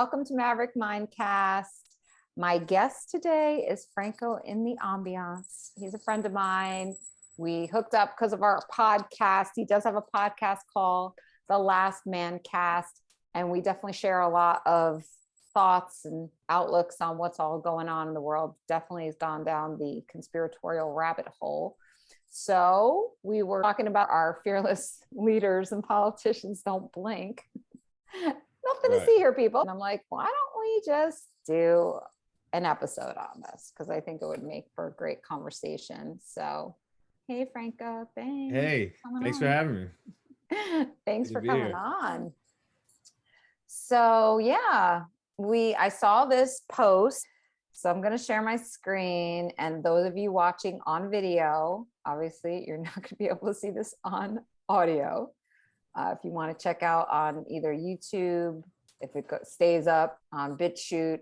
welcome to Maverick Mindcas. My guest today is Franco in the Ambience. He's a friend of mine. We hooked up because of our podcast. He does have a podcast called The Last Man Cast, and we definitely share a lot of thoughts and outlooks on what's all going on in the world. Definitely has gone down the conspiratorial rabbit hole. So we were talking about our fearless leaders and politicians don't blink. Nothing to see here, people. And I'm like, why don't we just do an episode on this? Because I think it would make for a great conversation. So, hey, Franco, thanks. Hey, thanks for having me. Thanks for coming on. So, yeah, I saw this post. So I'm going to share my screen. And those of you watching on video, obviously, you're not going to be able to see this on audio. If you want to check out on either YouTube, if it stays up on BitChute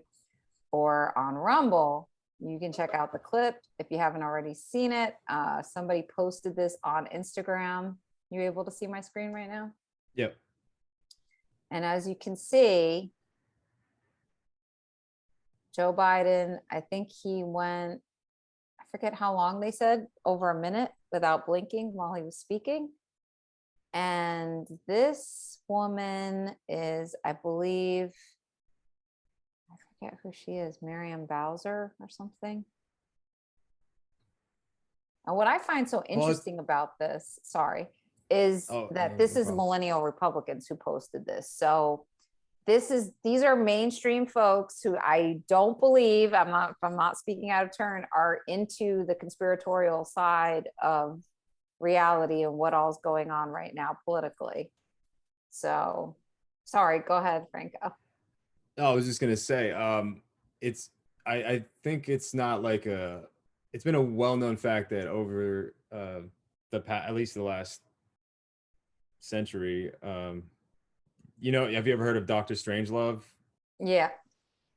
or on Rumble, you can check out the clip. If you haven't already seen it, somebody posted this on Instagram. You able to see my screen right now? Yep. And as you can see, Joe Biden, I think he went, I forget how long they said, over a minute without blinking while he was speaking. And this woman is, I believe, I forget who she is, Miriam Bowser or something. And what I find so interesting about this, is that this is millennial Republicans who posted this. So these are mainstream folks who I don't believe, if I'm not speaking out of turn, are into the conspiratorial side of reality and what all's going on right now politically. So sorry, go ahead, Franco. No, I was just gonna say, I think it's not like it's been a well-known fact that over at least the last century, have you ever heard of Dr. Strangelove? Yeah.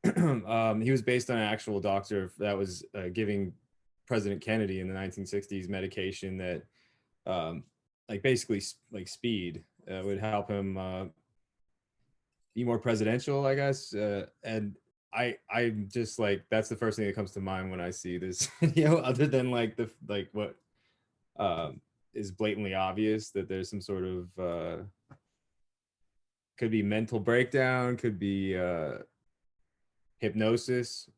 He was based on an actual doctor that was giving President Kennedy in the 1960s medication that basically speed would help him be more presidential, I guess. And I'm just like, that's the first thing that comes to mind when I see this video, other than what is blatantly obvious, that there's some sort of could be mental breakdown, could be hypnosis,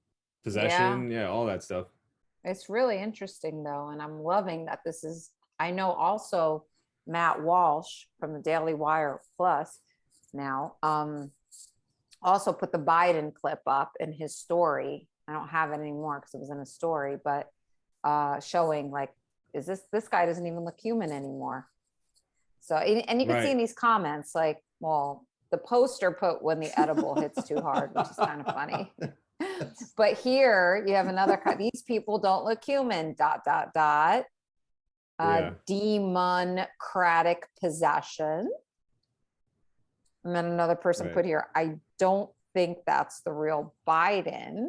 possession, all that stuff. It's really interesting though, and I'm loving that this is, I know also Matt Walsh from the Daily Wire Plus now also put the Biden clip up in his story. I don't have it anymore because it was in a story, but showing like, is this guy doesn't even look human anymore. So, and you can see in these comments, like, well, the poster put when the edible hits too hard, which is kind of funny. But here you have another, these people don't look human, ... Democratic possession. And then another person put here, I don't think that's the real Biden.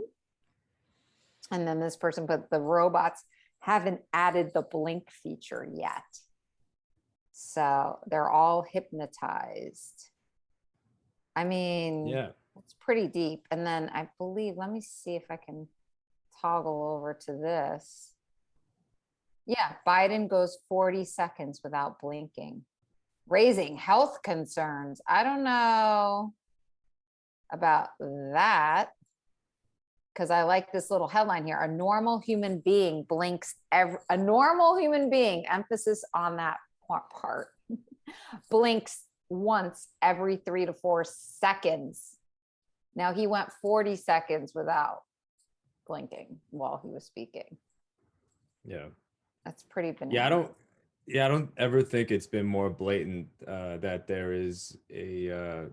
And then this person put, the robots haven't added the blink feature yet. So they're all hypnotized. I mean, it's pretty deep. And then I believe, let me see if I can toggle over to this. Yeah, Biden goes 40 seconds without blinking, raising health concerns. I don't know about that, because I like this little headline here. A normal human being blinks a normal human being, emphasis on that part, blinks once every 3 to 4 seconds. Now he went 40 seconds without blinking while he was speaking. Yeah. That's pretty bananas. I don't ever think it's been more blatant that there is a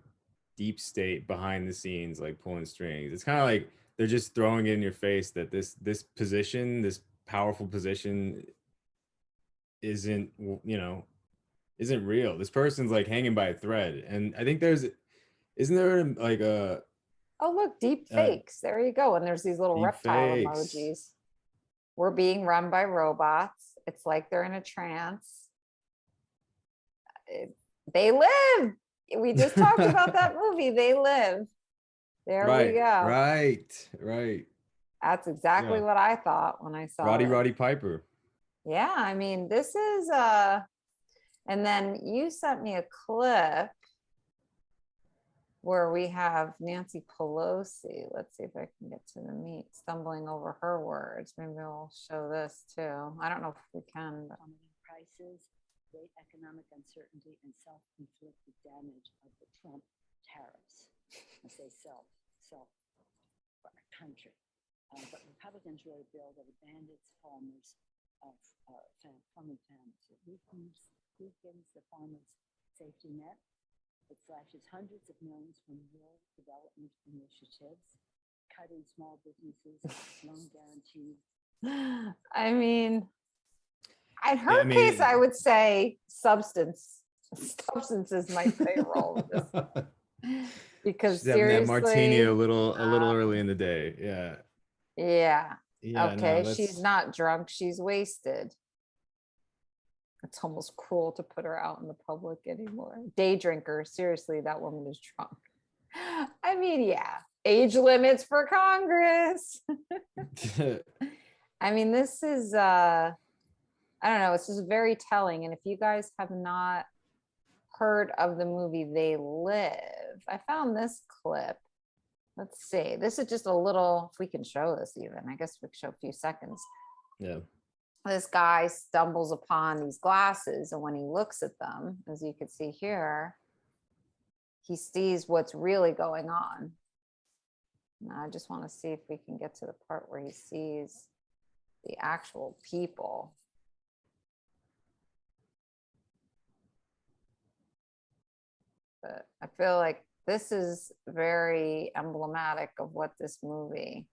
deep state behind the scenes, like pulling strings. It's kind of like they're just throwing it in your face that this position, this powerful position, isn't real. This person's like hanging by a thread, and I think isn't there like a oh look, deep fakes. There you go. And there's these little reptile emojis. We're being run by robots. It's like they're in a trance. They live. We just talked about that movie. They live. There we Right, go. right. That's exactly Yeah. what I thought when I saw Roddy it. Roddy Piper. Yeah, I mean, this is and then you sent me a clip where we have Nancy Pelosi. Let's see if I can get to the meat, stumbling over her words. Maybe we'll show this too. I don't know if we can, but Plummeting prices, great economic uncertainty, and self-inflicted damage of the Trump tariffs as they sell for our country. But Republicans wrote a bill that abandons farmers of farming families. It weakens the farmers' safety net. It slashes hundreds of millions from rural development initiatives, cutting small businesses, loan guarantees. I mean, in her Yeah, I mean- case, I would say substances might play a role in this. Because She's having that martini a seriously, little early in the day. Yeah. yeah. Yeah. Okay, No, she's not drunk, she's wasted. It's almost cruel to put her out in the public anymore. Day drinker, seriously, that woman is drunk. I mean, yeah, age limits for Congress. I mean, this is I don't know, it's just very telling. And if you guys have not heard of the movie They Live, I found this clip. Let's see. This is just a little, if we can show this even. I guess we can show a few seconds. Yeah. This guy stumbles upon these glasses, and when he looks at them, as you can see here, he sees what's really going on. Now, I just want to see if we can get to the part where he sees the actual people. But I feel like this is very emblematic of what this movie.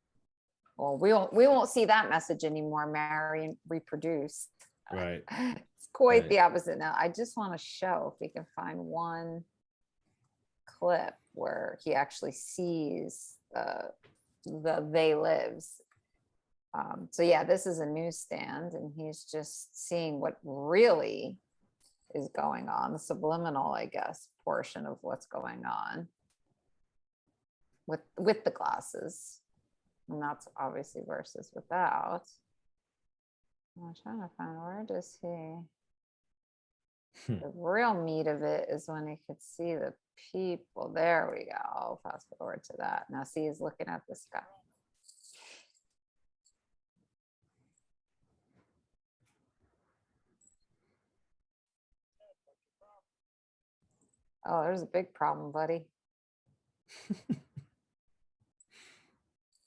Well, we won't see that message anymore. Marry and reproduce. Right. It's quite Right. the opposite now. I just want to show if we can find one clip where he actually sees the They Lives. So yeah, this is a newsstand, and he's just seeing what really is going on, the subliminal, I guess, portion of what's going on with the glasses. And that's obviously versus without. I'm trying to find, where does he, the real meat of it is when he could see the people. There we go. I'll fast forward to that. Now see, he's looking at this guy. Oh, there's a big problem, buddy.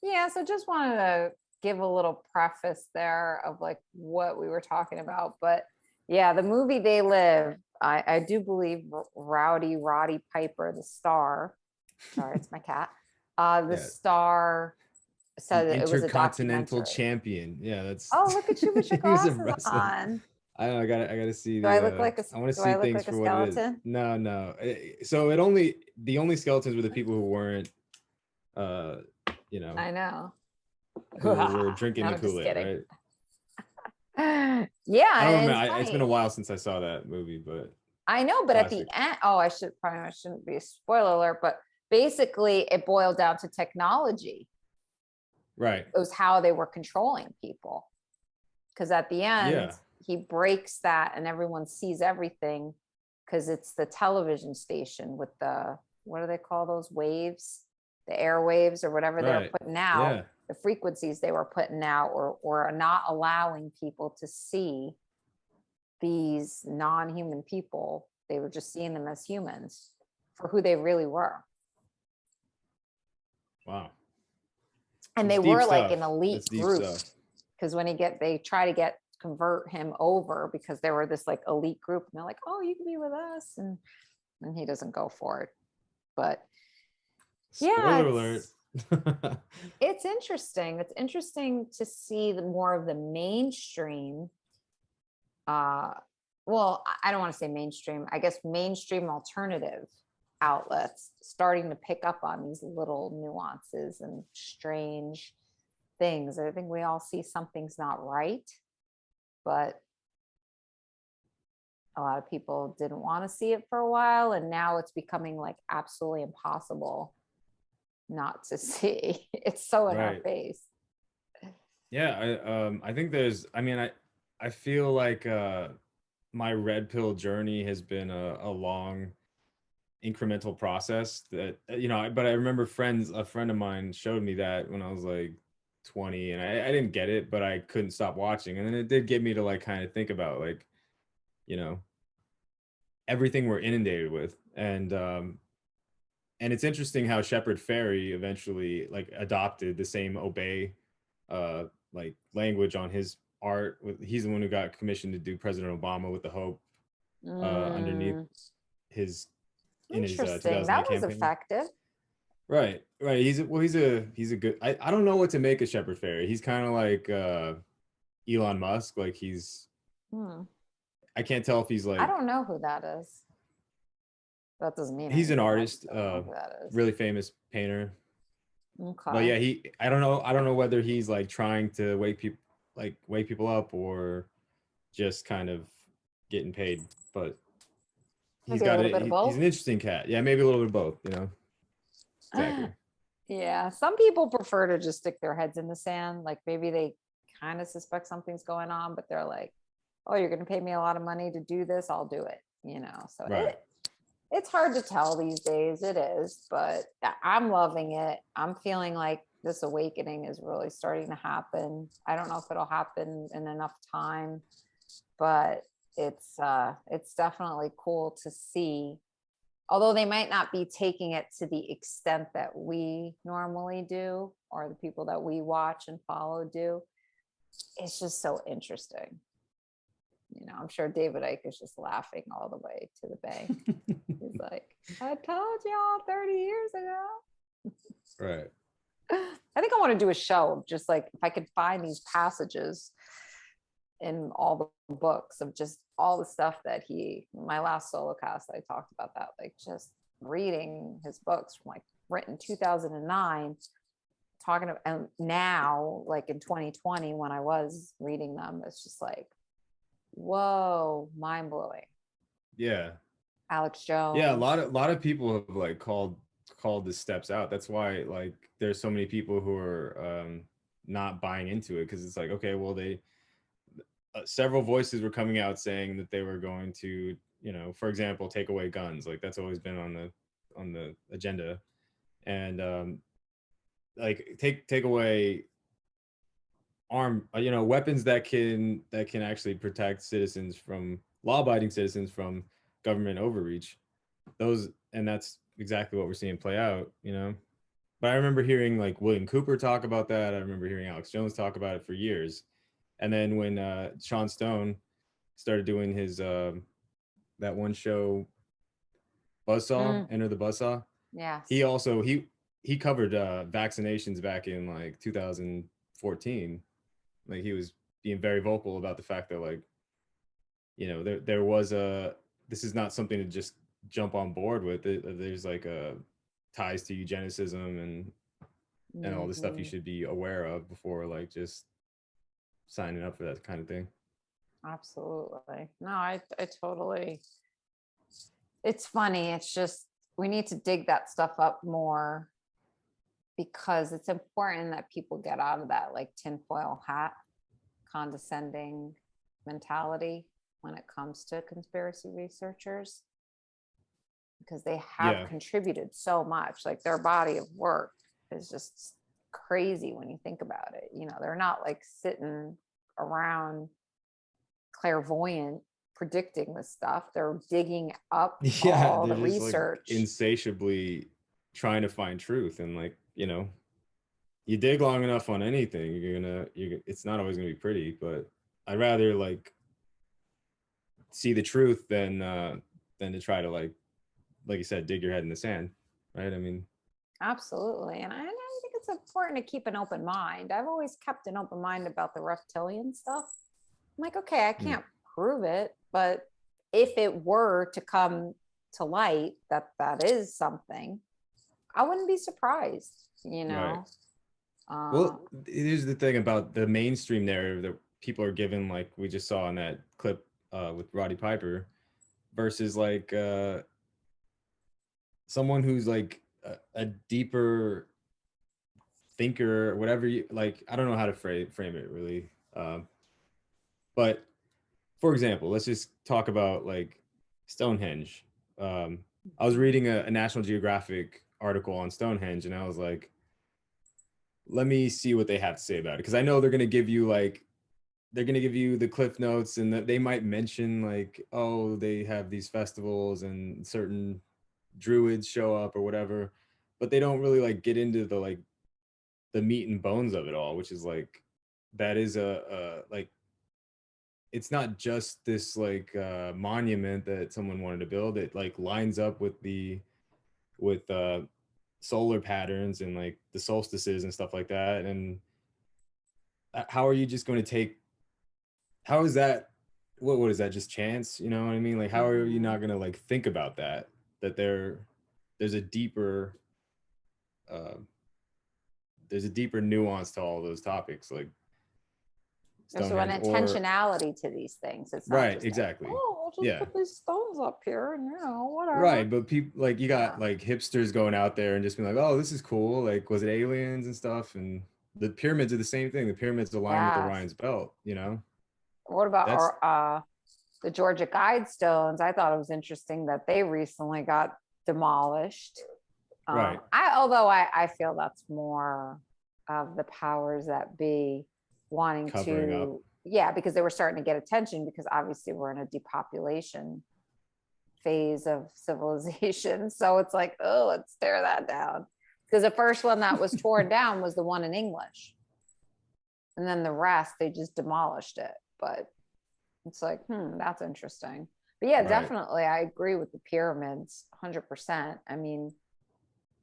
Yeah, so just wanted to give a little preface there of like what we were talking about. But yeah, the movie They Live, I do believe Roddy Piper, the star, sorry, it's my cat, the Yeah. star said that it was a Intercontinental documentary. champion. Yeah, that's. Oh, look at you with your He was a glasses wrestler. on. I don't know. I gotta see. Do I look like a? I want to Do see I look things like a for what it is. skeleton? No. So the only skeletons were the people who weren't, you know, I know. who were drinking No, the I'm just Kool-Aid, kidding. right? Yeah, I don't and remember. It's been a funny. while since I saw that movie, but I know, but at the classic. end, oh, I shouldn't be a spoiler alert, but basically it boiled down to technology. Right. It was how they were controlling people. Because at the end, Yeah. he breaks that and everyone sees everything because it's the television station with the, what do they call those waves? The airwaves or whatever they're Right. putting out. Yeah. The frequencies they were putting out or not allowing people to see these non-human people. They were just seeing them as humans for who they really were. Wow. And It's they deep were like stuff. an elite It's deep group. stuff. Because when they try to convert him over because they were this like elite group and they're like, oh, you can be with us. And he doesn't go for it. But yeah, Spoiler alert. it's interesting. It's interesting to see more of the mainstream. Well, I don't want to say mainstream. I guess mainstream alternative outlets starting to pick up on these little nuances and strange things. I think we all see something's not right, but a lot of people didn't want to see it for a while, and now it's becoming like absolutely impossible not to see. It's so in our Right. face. Yeah, I think there's, I mean, I feel like my red pill journey has been a long incremental process that, but I remember a friend of mine showed me that when I was like 20, and I didn't get it, but I couldn't stop watching. And then it did get me to like kind of think about like, you know, everything we're inundated with. And it's interesting how Shepard Fairey eventually like adopted the same obey like language on his art. He's the one who got commissioned to do President Obama with the Hope underneath his in his Interesting. 2008 That was campaign. effective. Right. He's a good. I don't know what to make of Shepard Fairey. He's kind of like Elon Musk. Like I can't tell if he's like. I don't know who that is. That doesn't mean he's an anything. artist, I don't know who that is. really famous painter. Okay. But yeah, I don't know whether he's like trying to wake people up or just kind of getting paid. But he's Maybe a got little bit of both. He's an interesting cat. Yeah, maybe a little bit of both, Exactly. Yeah, some people prefer to just stick their heads in the sand. Like maybe they kind of suspect something's going on, but they're like, oh, you're going to pay me a lot of money to do this, I'll do it, So Right. it's hard to tell these days. It is, but I'm loving it. I'm feeling like this awakening is really starting to happen. I don't know if it'll happen in enough time, but it's definitely cool to see. Although they might not be taking it to the extent that we normally do, or the people that we watch and follow do, it's just so interesting. I'm sure David Icke is just laughing all the way to the bank. He's like, I told y'all 30 years ago. Right. I think I want to do a show of just like, if I could find these passages in all the books of just all the stuff that my last solo cast, I talked about that, like just reading his books from like written 2009, talking about, and now like in 2020, when I was reading them, it's just like, whoa, mind blowing. Yeah. Alex Jones. Yeah, a lot of people have like called the steps out. That's why like there's so many people who are not buying into it, because it's like, okay, well they several voices were coming out saying that they were going to, for example, take away guns. Like that's always been on the agenda, and like take away weapons that can actually protect citizens from law-abiding citizens from government overreach. And that's exactly what we're seeing play out. But I remember hearing like William Cooper talk about that. I remember hearing Alex Jones talk about it for years. And then when Sean Stone started doing his that one show, Buzzsaw, Enter the Buzzsaw. Yeah. He covered vaccinations back in like 2014. Like he was being very vocal about the fact that like, there was this is not something to just jump on board with. There's like ties to eugenicism and all the stuff you should be aware of before like just signing up for that kind of thing. Absolutely. No, I totally, it's funny. It's just, we need to dig that stuff up more, because it's important that people get out of that like tinfoil hat, condescending mentality when it comes to conspiracy researchers, because they have contributed so much. Like their body of work is just crazy when you think about it. They're not like sitting around clairvoyant predicting this stuff. They're digging up all the research, like insatiably trying to find truth. And like, you dig long enough on anything, it's not always gonna be pretty, but I'd rather like see the truth than to try to like you said, dig your head in the sand, right? I mean, absolutely. And I think it's important to keep an open mind. I've always kept an open mind about the reptilian stuff. I'm like, okay, I can't prove it, but if it were to come to light that is something, I wouldn't be surprised, Right. Well, here's the thing about the mainstream narrative that people are given, like we just saw in that clip with Roddy Piper, versus like someone who's like a deeper thinker, whatever you like. I don't know how to frame it really. But for example, let's just talk about like Stonehenge. I was reading a National Geographic article on Stonehenge, and I was like, let me see what they have to say about it, because I know they're going to give you like, they're going to give you the cliff notes, and that they might mention like, oh, they have these festivals and certain druids show up or whatever, but they don't really like get into the like the meat and bones of it all, which is like, that is a like, it's not just this like monument that someone wanted to build. It like lines up with the with solar patterns and like the solstices and stuff like that. And how are you just going to take, how is that, what is that, just chance? You know what I mean? Like, how are you not going to like think about that, that there's a deeper uh there's a deeper nuance to all those topics, like There's an Stonehenge or intentionality to these things. It's not right, just exactly. like, oh, we'll just Yeah. put these stones up here and whatever. Right, but people like, you got Yeah. like hipsters going out there and just being like, oh, this is cool. Like, was it aliens and stuff? And the pyramids are the same thing. The pyramids align with Yes. Orion's belt, you know? What about That's the Georgia Guidestones? I thought it was interesting that they recently got demolished. right. Although I feel that's more of the powers that be wanting Covering up. to, yeah, because they were starting to get attention, because obviously we're in a depopulation phase of civilization. So it's like, oh, let's tear that down. Because the first one that was torn down was the one in English. And then the rest, they just demolished it. But it's like, that's interesting. But yeah, Right. definitely. I agree with the pyramids 100%. I mean,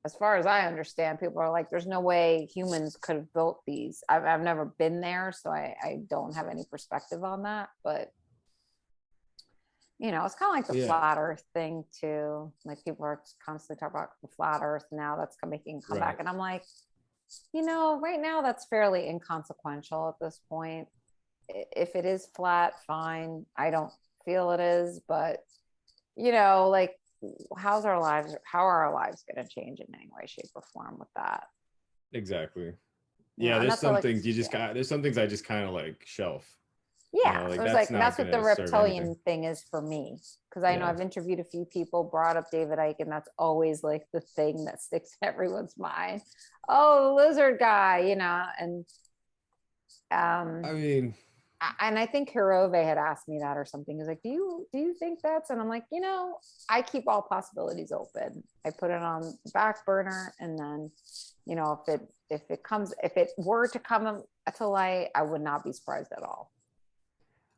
as far as I understand, people are like, there's no way humans could have built these. I've never been there, so I don't have any perspective on that. But, you know, it's kind of like the Yeah. flat earth thing too. Like, people are constantly talking about the flat earth now, that's making a comeback. Right. And I'm like, you know, right now that's fairly inconsequential at this point. If it is flat, fine. I don't feel it is, but, you know, like, how are our lives going to change in any way, shape, or form with that? Exactly. You know, Yeah, and there's that's some like, things you just yeah. got, there's some things I just kind of like shelf. Yeah, like so it's that's like, not that's what the gonna serve reptilian anything. thing is for me. Because I know Yeah. I've interviewed a few people, brought up David Icke, and that's always like the thing that sticks in everyone's mind. Oh, the lizard guy, you know, and I mean, and I think Hirove had asked me that or something. He's like, do you think that's? And I'm like, you know, I keep all possibilities open. I put it on the back burner, and then, you know, if it were to come to light, I would not be surprised at all.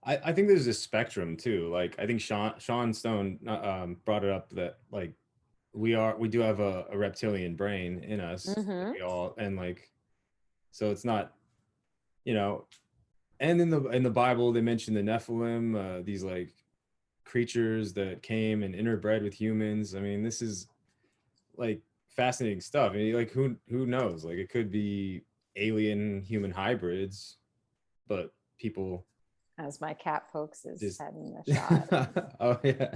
I think there's a spectrum too. Like, I think Sean Stone brought it up that like we do have a reptilian brain in us, that we all, and like, so it's not, you know, and in the Bible they mention the Nephilim, these like creatures that came and interbred with humans. I mean, this is like fascinating stuff. I mean, like, who knows? Like, it could be alien human hybrids, but people As my cat pokes his just head in the shot. oh yeah.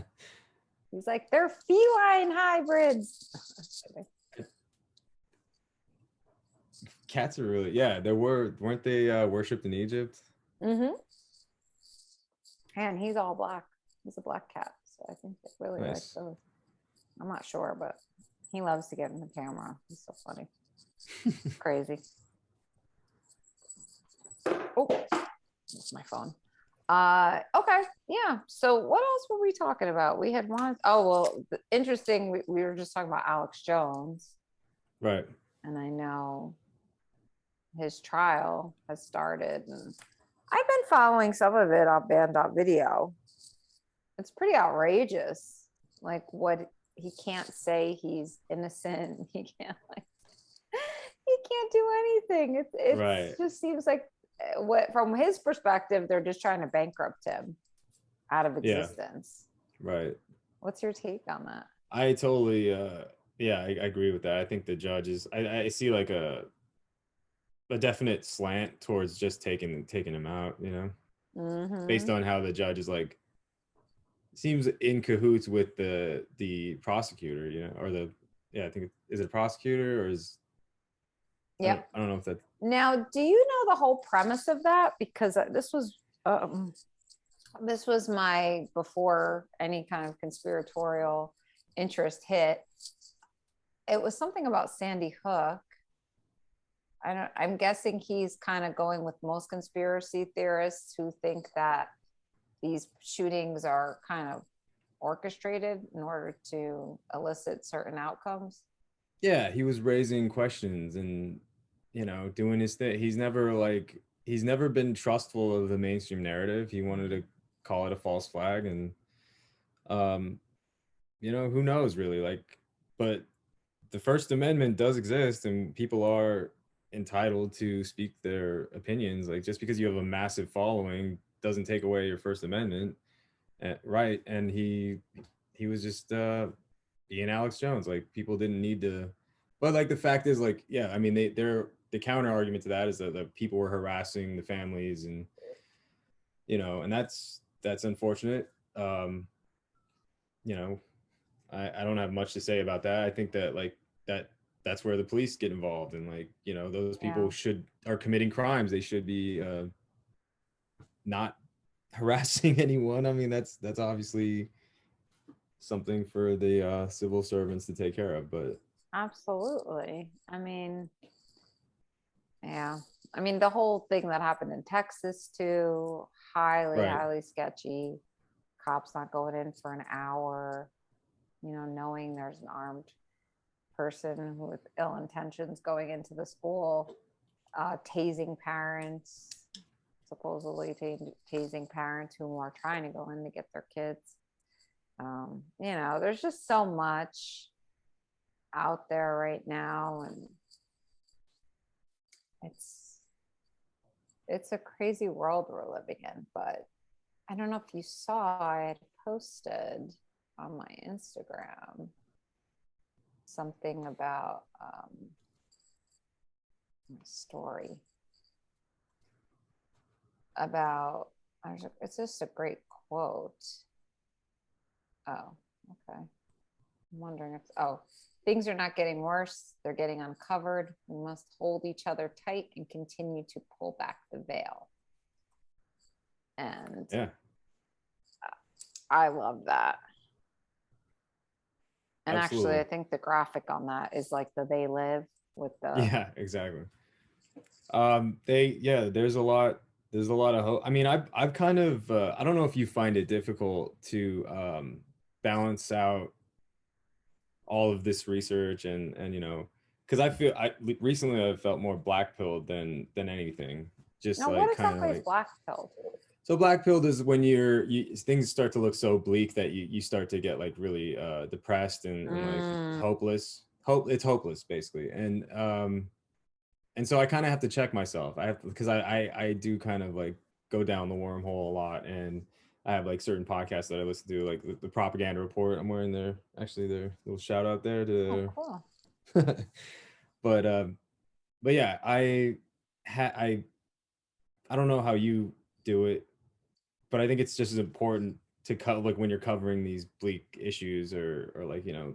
He's like, they're feline hybrids. Cats are really, yeah, weren't they worshipped in Egypt? And he's all black. He's a black cat. So I think they really like Nice. those. I'm not sure, but he loves to get in the camera. He's so funny. Crazy. Oh, that's my phone. Okay. Yeah. So what else were we talking about? We had one. Oh, well, interesting. We were just talking about Alex Jones. Right. And I know his trial has started, and I've been following some of it on band.video. It's pretty outrageous. Like, what he can't say he's innocent. He can't do anything. It Right. just seems like what, from his perspective, they're just trying to bankrupt him out of existence. Right. What's your take on that? I totally yeah, I agree with that. I think the judges, I see like a definite slant towards just taking him out, you know, based on how the judge is like, seems in cahoots with the prosecutor, you know, or I think is it a prosecutor, or is Yep. I don't know if that. Now, do you know the whole premise of that? Because this was my, before any kind of conspiratorial interest hit. It was something about Sandy Hook. I'm guessing he's kind of going with most conspiracy theorists who think that these shootings are kind of orchestrated in order to elicit certain outcomes. Yeah, he was raising questions and, you know, doing his thing. He's never been trustful of the mainstream narrative. He wanted to call it a false flag, and you know, who knows really, like, but the First Amendment does exist and people are entitled to speak their opinions. Like, just because you have a massive following doesn't take away your First Amendment right. And he was just being Alex Jones. Like, people didn't need to, but like the fact is, like, yeah, I mean, the counter argument to that is that the people were harassing the families, and you know, and that's unfortunate. You know, I don't have much to say about that. I think that, like, that's where the police get involved, and, like, you know, those people are committing crimes. They should be not harassing anyone. I mean, that's obviously something for the civil servants to take care of. But Absolutely. I mean, yeah. I mean, the whole thing that happened in Texas too, highly sketchy. Cops not going in for an hour, you know, knowing there's an armed person with ill intentions going into the school, tasing parents, supposedly tasing parents who are trying to go in to get their kids. You know, there's just so much out there right now, and it's a crazy world we're living in. But I don't know if you saw, I had posted on my Instagram something about my story about, it's just a great quote. Oh, okay. I'm wondering if, things are not getting worse. They're getting uncovered. We must hold each other tight and continue to pull back the veil. And yeah, I love that. And absolutely. actually, I think the graphic on that is like the "they live" with the. Yeah, exactly. There's a lot of hope. I mean, I've kind of I don't know if you find it difficult to balance out all of this research and you know, because recently I've felt more black pilled than anything. Just now, like, what exactly kind of is like, black pilled? so black pilled is when things start to look so bleak that you start to get like really depressed and like hopeless. It's hopeless basically. And so I kind of have to check myself. I have to, because I do kind of like go down the wormhole a lot, and I have like certain podcasts that I listen to, like the Propaganda Report. I'm wearing their little shout out there to. Oh, cool. But yeah, I don't know how you do it, but I think it's just as important to cut, like, when you're covering these bleak issues, or like, you know,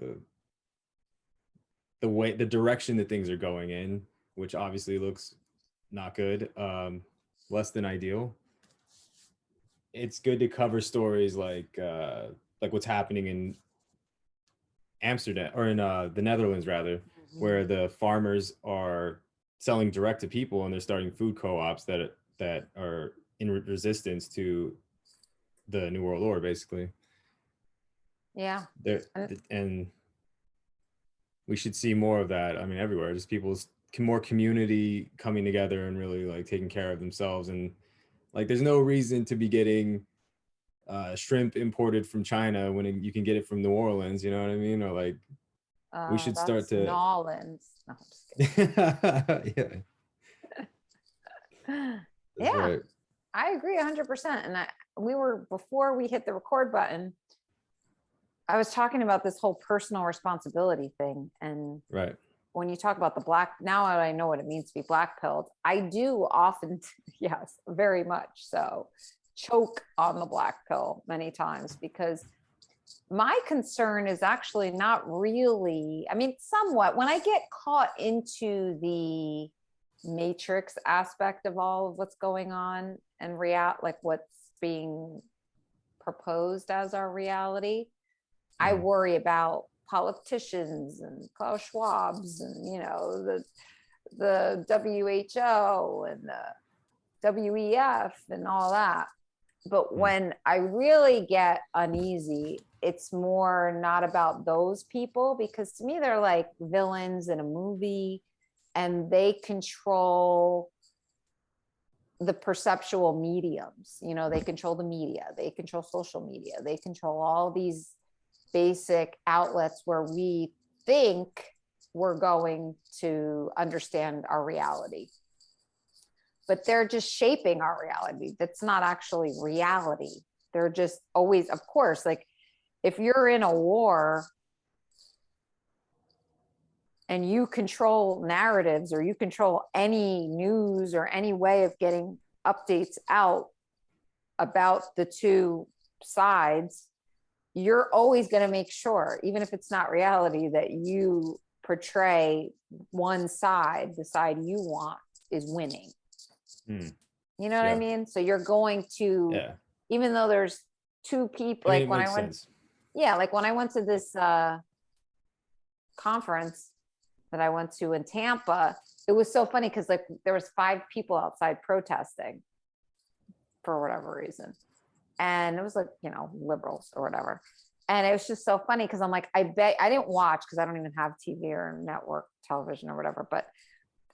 the direction that things are going in, which obviously looks not good, less than ideal. It's good to cover stories like what's happening in Amsterdam, or in the Netherlands rather, where the farmers are selling direct to people, and they're starting food co-ops that are in resistance to the New World Order, basically. yeah. And we should see more of that. I mean, everywhere, just people's more community coming together and really like taking care of themselves. And like, there's no reason to be getting shrimp imported from China when you can get it from New Orleans, you know what I mean? Or like, we should start to Nolans. No, I'm just kidding. Yeah. Yeah, right. I agree 100%. And before we hit the record button, I was talking about this whole personal responsibility thing. And right, when you talk about the black, now that I know what it means to be black pilled, I do often, yes, very much so, choke on the black pill many times, because my concern is actually not really, I mean, somewhat, when I get caught into the matrix aspect of all of what's going on and like what's being proposed as our reality, I worry about politicians and Klaus Schwab's and, you know, the WHO and the WEF and all that. But when I really get uneasy, it's more not about those people, because to me, they're like villains in a movie and they control the perceptual mediums. You know, they control the media, they control social media, they control all these basic outlets where we think we're going to understand our reality. But they're just shaping our reality. That's not actually reality. They're just always, of course, like if you're in a war and you control narratives or you control any news or any way of getting updates out about the two sides, you're always going to make sure, even if it's not reality, that you portray one side, the side you want is winning. You know what I mean? So you're going to, even though there's two people, like when I went, like when I went to this conference that I went to in Tampa, it was so funny because like there was 5 people outside protesting for whatever reason. And it was like, you know, liberals or whatever. And it was just so funny because I'm like, I bet I didn't watch because I don't even have TV or network television or whatever, but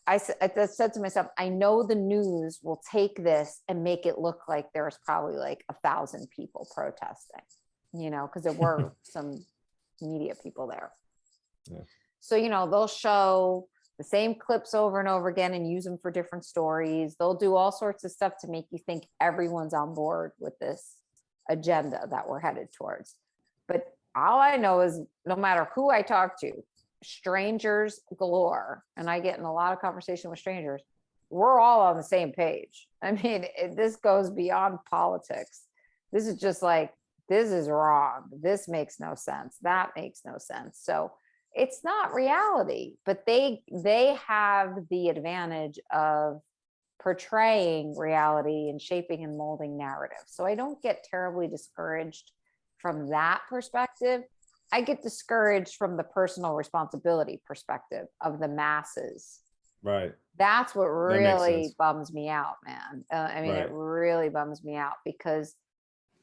I said to myself, I know the news will take this and make it look like there was probably like 1,000 people protesting, you know, because there were some media people there. So, you know, they'll show the same clips over and over again and use them for different stories. They'll do all sorts of stuff to make you think everyone's on board with this agenda that we're headed towards. But all I know is no matter who I talk to, strangers galore, and I get in a lot of conversation with strangers, we're all on the same page. I mean, this goes beyond politics. This is just like, this is wrong. This makes no sense. That makes no sense. So it's not reality, but they have the advantage of portraying reality and shaping and molding narrative. So I don't get terribly discouraged from that perspective. I get discouraged from the personal responsibility perspective of the masses. Right. That's what really bums me out, man. I mean, it really bums me out because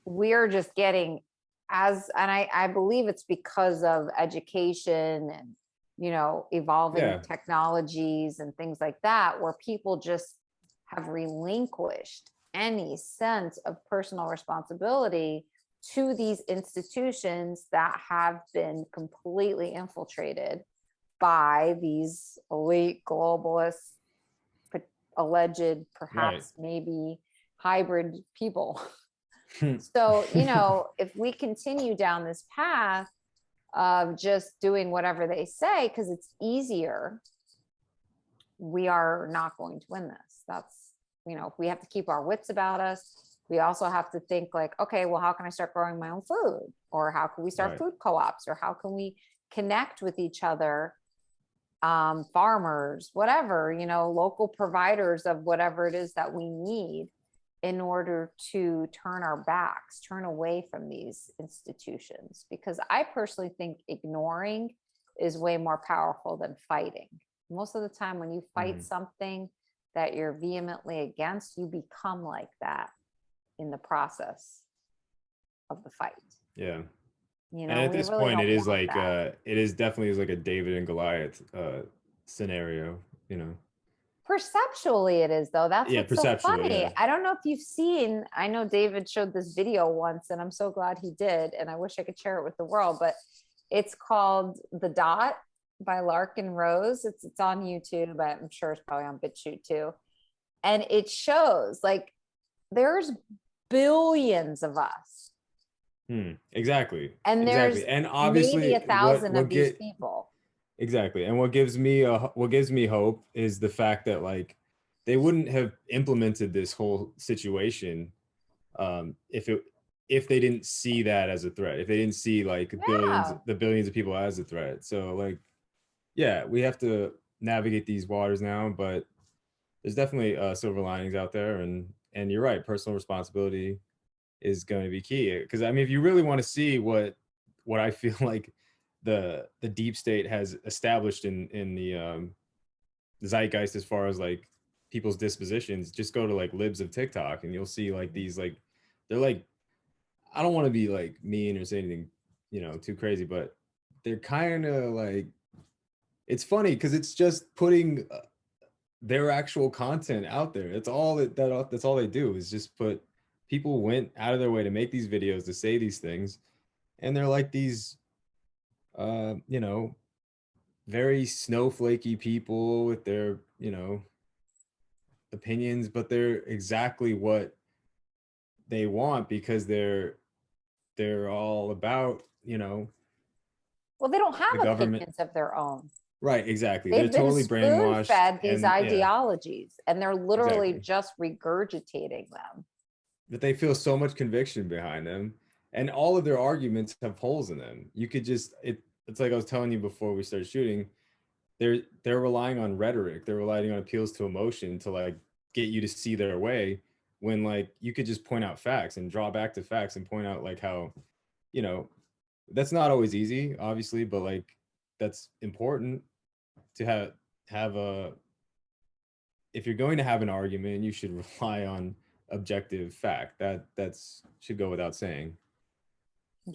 we're just getting and I believe it's because of education and, you know, evolving technologies and things like that, where people just have relinquished any sense of personal responsibility to these institutions that have been completely infiltrated by these elite globalists, alleged, perhaps maybe hybrid people. So, you know, if we continue down this path of just doing whatever they say, because it's easier, we are not going to win this. That's, you know, we have to keep our wits about us. We also have to think like, okay, well, how can I start growing my own food? Or how can we start food co-ops? Or how can we connect with each other? Farmers, whatever, you know, local providers of whatever it is that we need in order to turn our backs, turn away from these institutions. Because I personally think ignoring is way more powerful than fighting. Most of the time when you fight something that you're vehemently against, you become like that in the process of the fight. Yeah. You know, and at this point, it is like that. it is definitely is like a David and Goliath scenario, you know. Perceptually it is, though. That's what's so funny. Yeah. I don't know if you've seen, I know David showed this video once and I'm so glad he did, and I wish I could share it with the world, but it's called The Dot by Lark and Rose. It's on YouTube, but I'm sure it's probably on BitChute too. And it shows like there's billions of us. Exactly. And there's and obviously maybe 1,000 of these people. Exactly. And what gives me hope is the fact that like they wouldn't have implemented this whole situation if if they didn't see that as a threat, if they didn't see like the billions of people as a threat. So like, yeah, we have to navigate these waters now, but there's definitely silver linings out there, and you're right, personal responsibility is going to be key. Because I mean, if you really want to see what I feel like the deep state has established in the zeitgeist as far as like people's dispositions, just go to like libs of TikTok and you'll see like these like, they're like, I don't want to be like mean or say anything, you know, too crazy, but they're kind of like, it's funny because it's just putting their actual content out there. It's all that's all they do is just put, people went out of their way to make these videos to say these things, and they're like these you know, very snowflakey people with their, you know, opinions, but they're exactly what they want because they're all about, you know, Well, they don't the have government. opinions of their own. Right, exactly. They've They're been totally brainwashed. spoon-fed these and, yeah, ideologies, and they're literally exactly. just regurgitating them. But they feel so much conviction behind them, and all of their arguments have holes in them. You could just, it's like I was telling you before we started shooting, they're relying on rhetoric, they're relying on appeals to emotion to like get you to see their way, when like you could just point out facts and draw back to facts and point out like how, you know, that's not always easy, obviously, but like that's important to have a, if you're going to have an argument, you should rely on objective fact. That's should go without saying.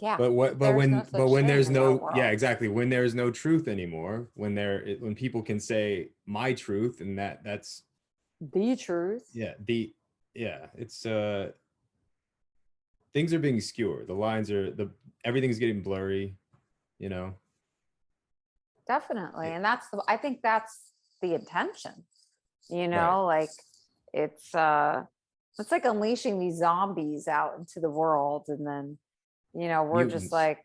Yeah. But when no such when thing there's in our no, world. yeah, exactly, when there's no truth anymore, when when people can say my truth, and that's The truth. yeah, it's things are being skewered, the lines are, everything's getting blurry, you know. Definitely. And I think that's the intention, you Right. know, like it's like unleashing these zombies out into the world. And then, you know, we're Mutants. just like,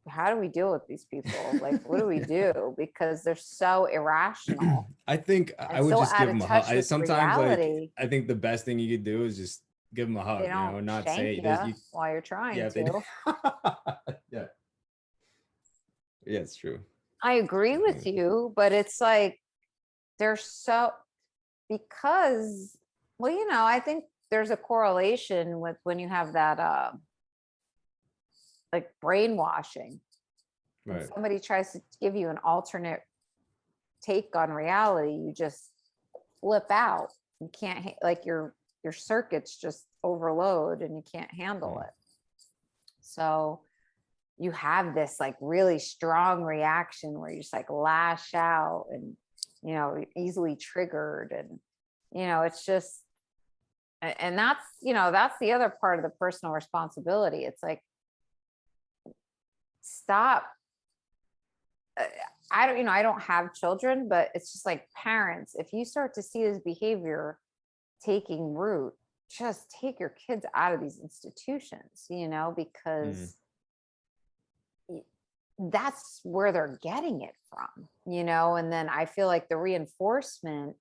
how do we deal with these people? Like, what do we do? Because they're so irrational. I think I would so just out give of them a touch hug. with Sometimes like, reality. I think the best thing you could do is just give them a hug, They you know, don't and not shank say you while you're trying yeah, they do. to. Yeah. Yeah, it's true. I agree with you, but it's like they're so, because, well, you know, I think there's a correlation with when you have that like brainwashing. When Right. somebody tries to give you an alternate take on reality, you just flip out. You can't like your circuits just overload and you can't handle it. So you have this like really strong reaction where you just like lash out and, you know, easily triggered. And, you know, it's just, and that's, you know, that's the other part of the personal responsibility. It's like, stop. I don't, you know, I don't have children, but it's just like parents, if you start to see this behavior taking root, just take your kids out of these institutions, you know, because that's where they're getting it from, you know. And then I feel like the reinforcement,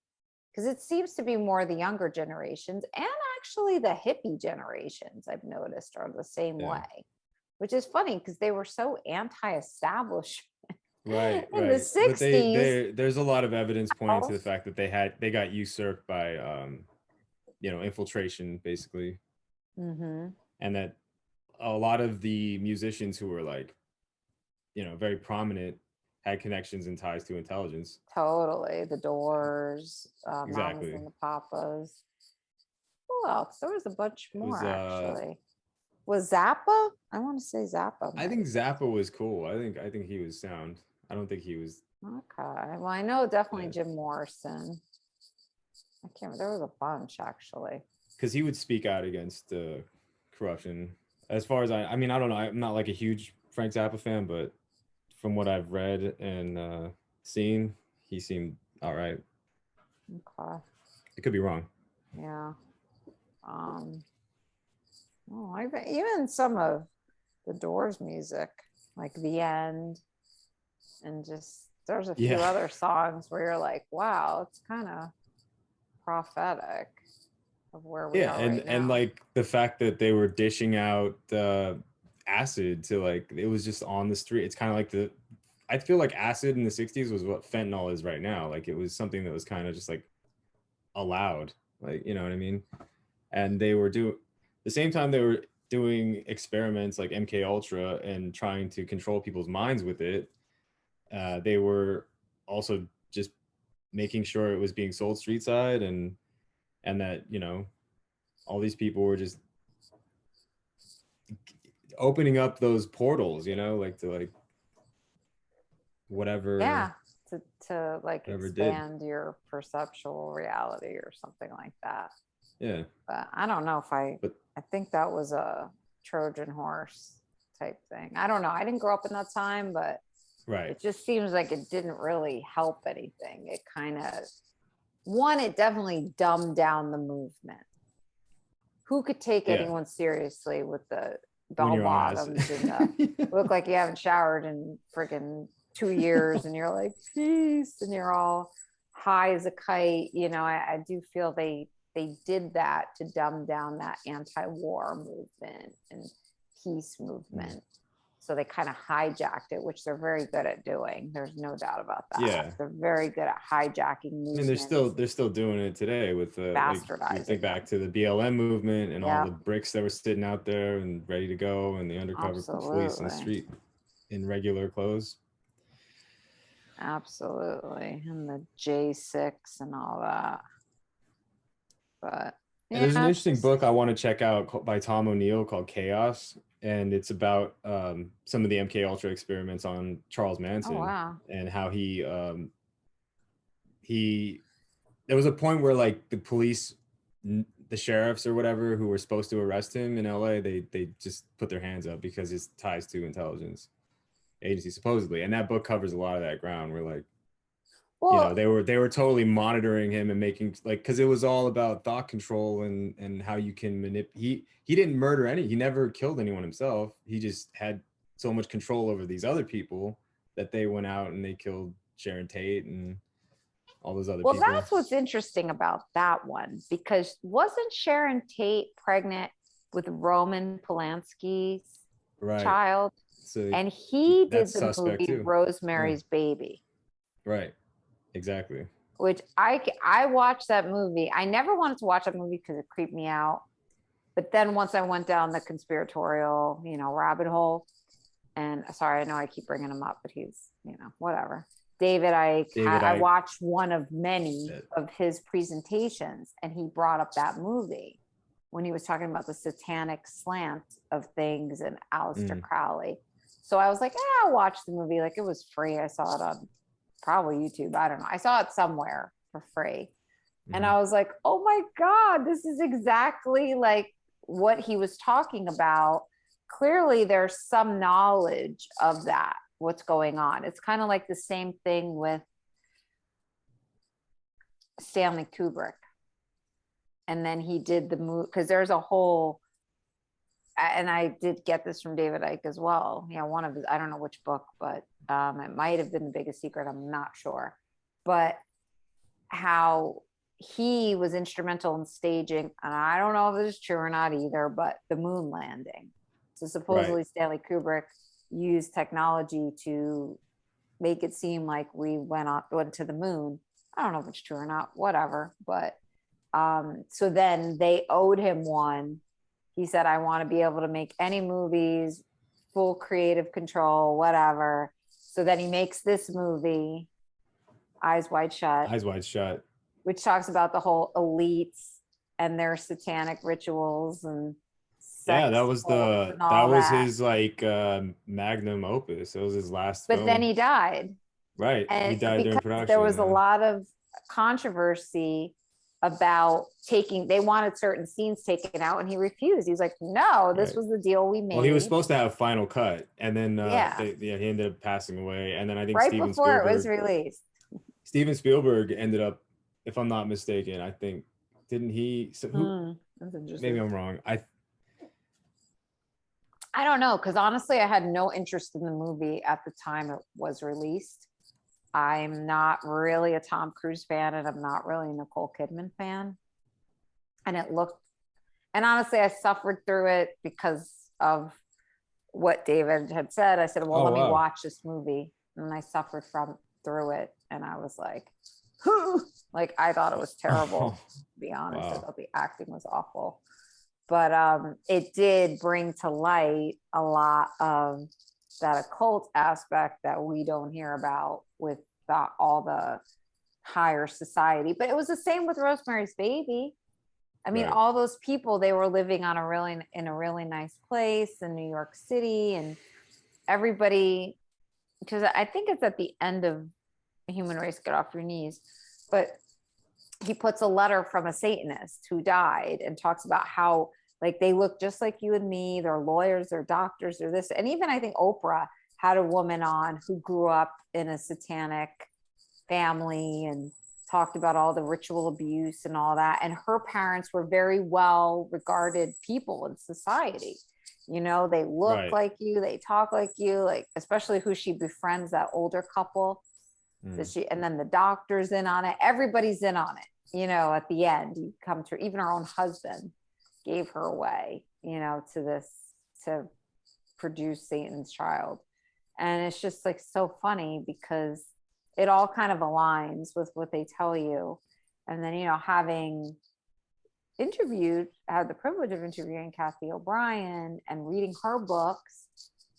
because it seems to be more the younger generations, and actually the hippie generations I've noticed are the same way, which is funny because they were so anti-establishment Right. in the 60s. But there's a lot of evidence pointing to the fact that they got usurped by you know, infiltration basically. And that a lot of the musicians who were like, you know, very prominent had connections and ties to intelligence. Totally. The Doors, Exactly. Mamas and the Papas. Who else? There was a bunch more actually. Was Zappa? I want to say Zappa. I think Zappa was cool. I think he was sound. I don't think he was. Okay. Well, I know definitely Jim Morrison. I can't remember. There was a bunch actually. Because he would speak out against corruption. As far as I mean, I don't know. I'm not like a huge Frank Zappa fan, but from what I've read and seen, he seemed all right. Okay. It could be wrong. Yeah. Oh, even some of the Doors music, like The End, and just there's a few other songs where you're like, wow, it's kind of prophetic. of where we Yeah, are and right and now. like the fact that they were dishing out acid to like it was just on the street. It's kind of like I feel like acid in the 60s was what fentanyl is right now. Like it was something that was kind of just like allowed, like, you know what I mean? And they were doing the same time they were doing experiments like MK Ultra and trying to control people's minds with it. They were also just making sure it was being sold street side, and that, you know, all these people were just opening up those portals, you know, like to like whatever Yeah, to like whatever did. expand your perceptual reality or something like that. Yeah. But I don't know if I But think that was a Trojan horse type thing. I don't know. I didn't grow up in that time, but right. it just seems like it didn't really help anything. It kind of, one, it definitely dumbed down the movement. Who could take Yeah. anyone seriously with the When bell you're on bottoms acid. and the look like you haven't showered in freaking 2 years and you're like, peace, and you're all high as a kite. You know, I do feel they did that to dumb down that anti-war movement and peace movement. So they kind of hijacked it, which they're very good at doing. There's no doubt about that. Yeah. They're very good at hijacking movements. I mean, they're still doing it today with like you think back to the BLM movement and all the bricks that were sitting out there and ready to go, and the undercover police in the street in regular clothes. Absolutely. And the J6 and all that. But and there's an interesting book I want to check out by Tom O'Neill called Chaos, and it's about some of the MK Ultra experiments on Charles Manson and how he there was a point where like the police, the sheriffs or whatever who were supposed to arrest him in LA, they just put their hands up because it's ties to intelligence agency supposedly. And that book covers a lot of that ground where like, you know, they were totally monitoring him and making like, because it was all about thought control and how you can manipulate. He didn't murder he never killed anyone himself. He just had so much control over these other people that they went out and they killed Sharon Tate and all those other people. Well, that's what's interesting about that one, because wasn't Sharon Tate pregnant with Roman Polanski's child? So and he did the movie too. Rosemary's Baby. Right. Exactly. Which I watched that movie. I never wanted to watch that movie because it creeped me out. But then once I went down the conspiratorial, you know, rabbit hole, and sorry, I know I keep bringing him up, but he's, you know, whatever. David I watched one of many of his presentations, and he brought up that movie when he was talking about the satanic slant of things and Aleister Crowley. So I was like, I'll watch the movie. Like, it was free. I saw it on probably YouTube. I don't know. I saw it somewhere for free. And I was like, oh my God, this is exactly like what he was talking about. Clearly there's some knowledge of that, what's going on. It's kind of like the same thing with Stanley Kubrick. And then he did the movie, because there's a whole, and I did get this from David Icke as well. You know, one of his, I don't know which book, but it might have been The Biggest Secret. I'm not sure. But how he was instrumental in staging, and I don't know if this is true or not either, but the moon landing. So supposedly Stanley Kubrick used technology to make it seem like we went to the moon. I don't know if it's true or not, whatever. But so then they owed him one. He said, I want to be able to make any movies, full creative control, whatever. So then he makes this movie, Eyes Wide Shut. Eyes Wide Shut. Which talks about the whole elites and their satanic rituals and sex. That was his like magnum opus. It was his last film. Then he died. Right. And he died during production. There was a lot of controversy about they wanted certain scenes taken out, and he refused. He was like, no, this was the deal we made. Well, he was supposed to have final cut, and then he ended up passing away. And then I think Steven before Spielberg, it was released, Steven Spielberg ended up, if I'm not mistaken, I think, didn't he? So that's interesting. Maybe I'm wrong. I don't know, because honestly, I had no interest in the movie at the time it was released. I'm not really a Tom Cruise fan, and I'm not really a Nicole Kidman fan. and it looked, and honestly, I suffered through it because of what David had said. I said, well, Oh, let me wow. watch this movie. And I suffered through it. And I was like, like, I thought it was terrible, to be honest. I Wow. thought the acting was awful. But it did bring to light a lot of that occult aspect that we don't hear about with all the higher society. But it was the same with Rosemary's Baby. I mean, Right. all those people, they were living in a really nice place in New York City, and everybody, because I think it's at the end of Human Race, Get Off Your Knees, but he puts a letter from a Satanist who died and talks about how, like, they look just like you and me. They're lawyers, they're doctors, they're this. And even I think Oprah had a woman on who grew up in a satanic family and talked about all the ritual abuse and all that. And her parents were very well regarded people in society. You know, they look Right. like you, they talk like you, like, especially who she befriends, that older couple that she, and then the doctor's in on it. Everybody's in on it. You know, at the end, you come to, even her own husband gave her away, you know, to produce Satan's child. And it's just like so funny because it all kind of aligns with what they tell you. And then, you know, having had the privilege of interviewing Kathy O'Brien and reading her books,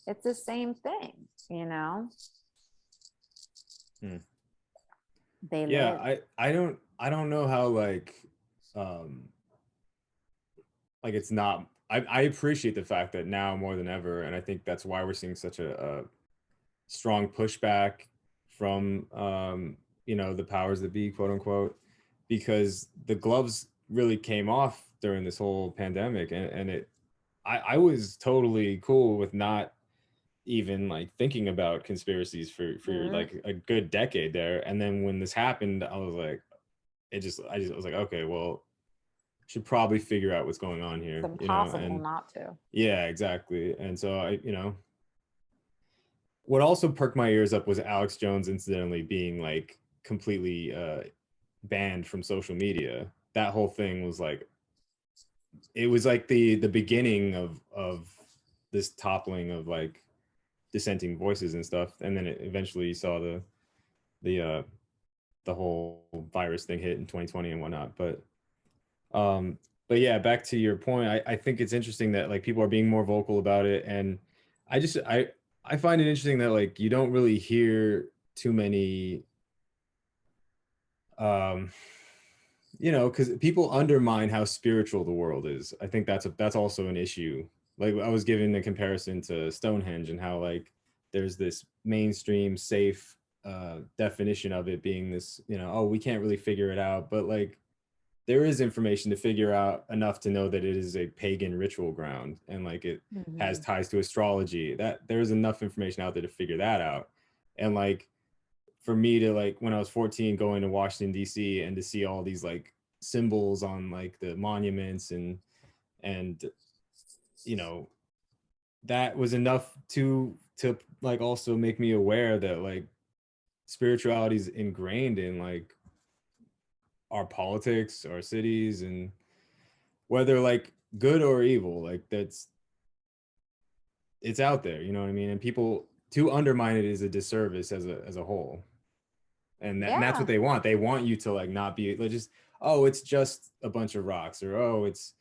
it's the same thing, you know? They Yeah, live. I don't know how like it's not, I appreciate the fact that now more than ever, and I think that's why we're seeing such a strong pushback from you know, the powers that be, quote unquote, because the gloves really came off during this whole pandemic, and I was totally cool with not even like thinking about conspiracies for like a good decade there. And then when this happened, I was like, I was like, okay, well, should probably figure out what's going on here, It's you know? impossible And not to. yeah, exactly. And so I, you know, what also perked my ears up was Alex Jones incidentally being like completely banned from social media. That whole thing was like, it was like the beginning of this toppling of like dissenting voices and stuff. And then it eventually saw the whole virus thing hit in 2020 and whatnot. But yeah, back to your point, I think it's interesting that like people are being more vocal about it. And I find it interesting that like you don't really hear too many you know, because people undermine how spiritual the world is. I think that's also an issue. Like I was giving the comparison to Stonehenge and how like there's this mainstream safe definition of it being this, you know, oh, we can't really figure it out, but like there is information to figure out enough to know that it is a pagan ritual ground and like it has ties to astrology. That there's enough information out there to figure that out. And like for me to like when I was 14 going to Washington D.C. and to see all these like symbols on like the monuments and you know, that was enough to like also make me aware that like spirituality is ingrained in like our politics, our cities, and whether like good or evil, like it's out there, you know what I mean? And people to undermine it is a disservice as a whole. And that's what Yeah. they want. They want you to like not be like just, oh, it's just a bunch of rocks, or oh, it's,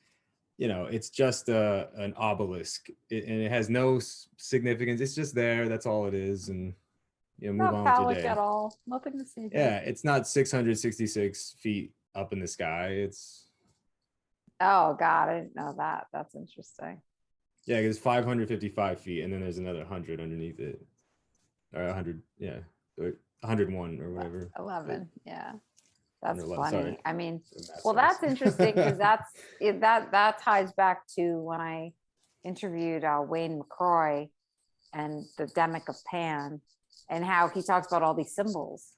you know, it's just an obelisk, and it has no significance. It's just there. That's all it is, and you know, move Not on with your phallic at day. all. Nothing to see Yeah, here. it's not 666 feet up in the sky. It's Oh God, I didn't know that. That's interesting. yeah, it's 555 feet, and then there's another 100 underneath it, or 100, yeah, or 101 or whatever. 11. Yeah. That's 111, sorry. funny. I mean, Math well, sucks. that's interesting because that ties back to when I interviewed Wayne McCroy and the Demic of Pan and how he talks about all these symbols,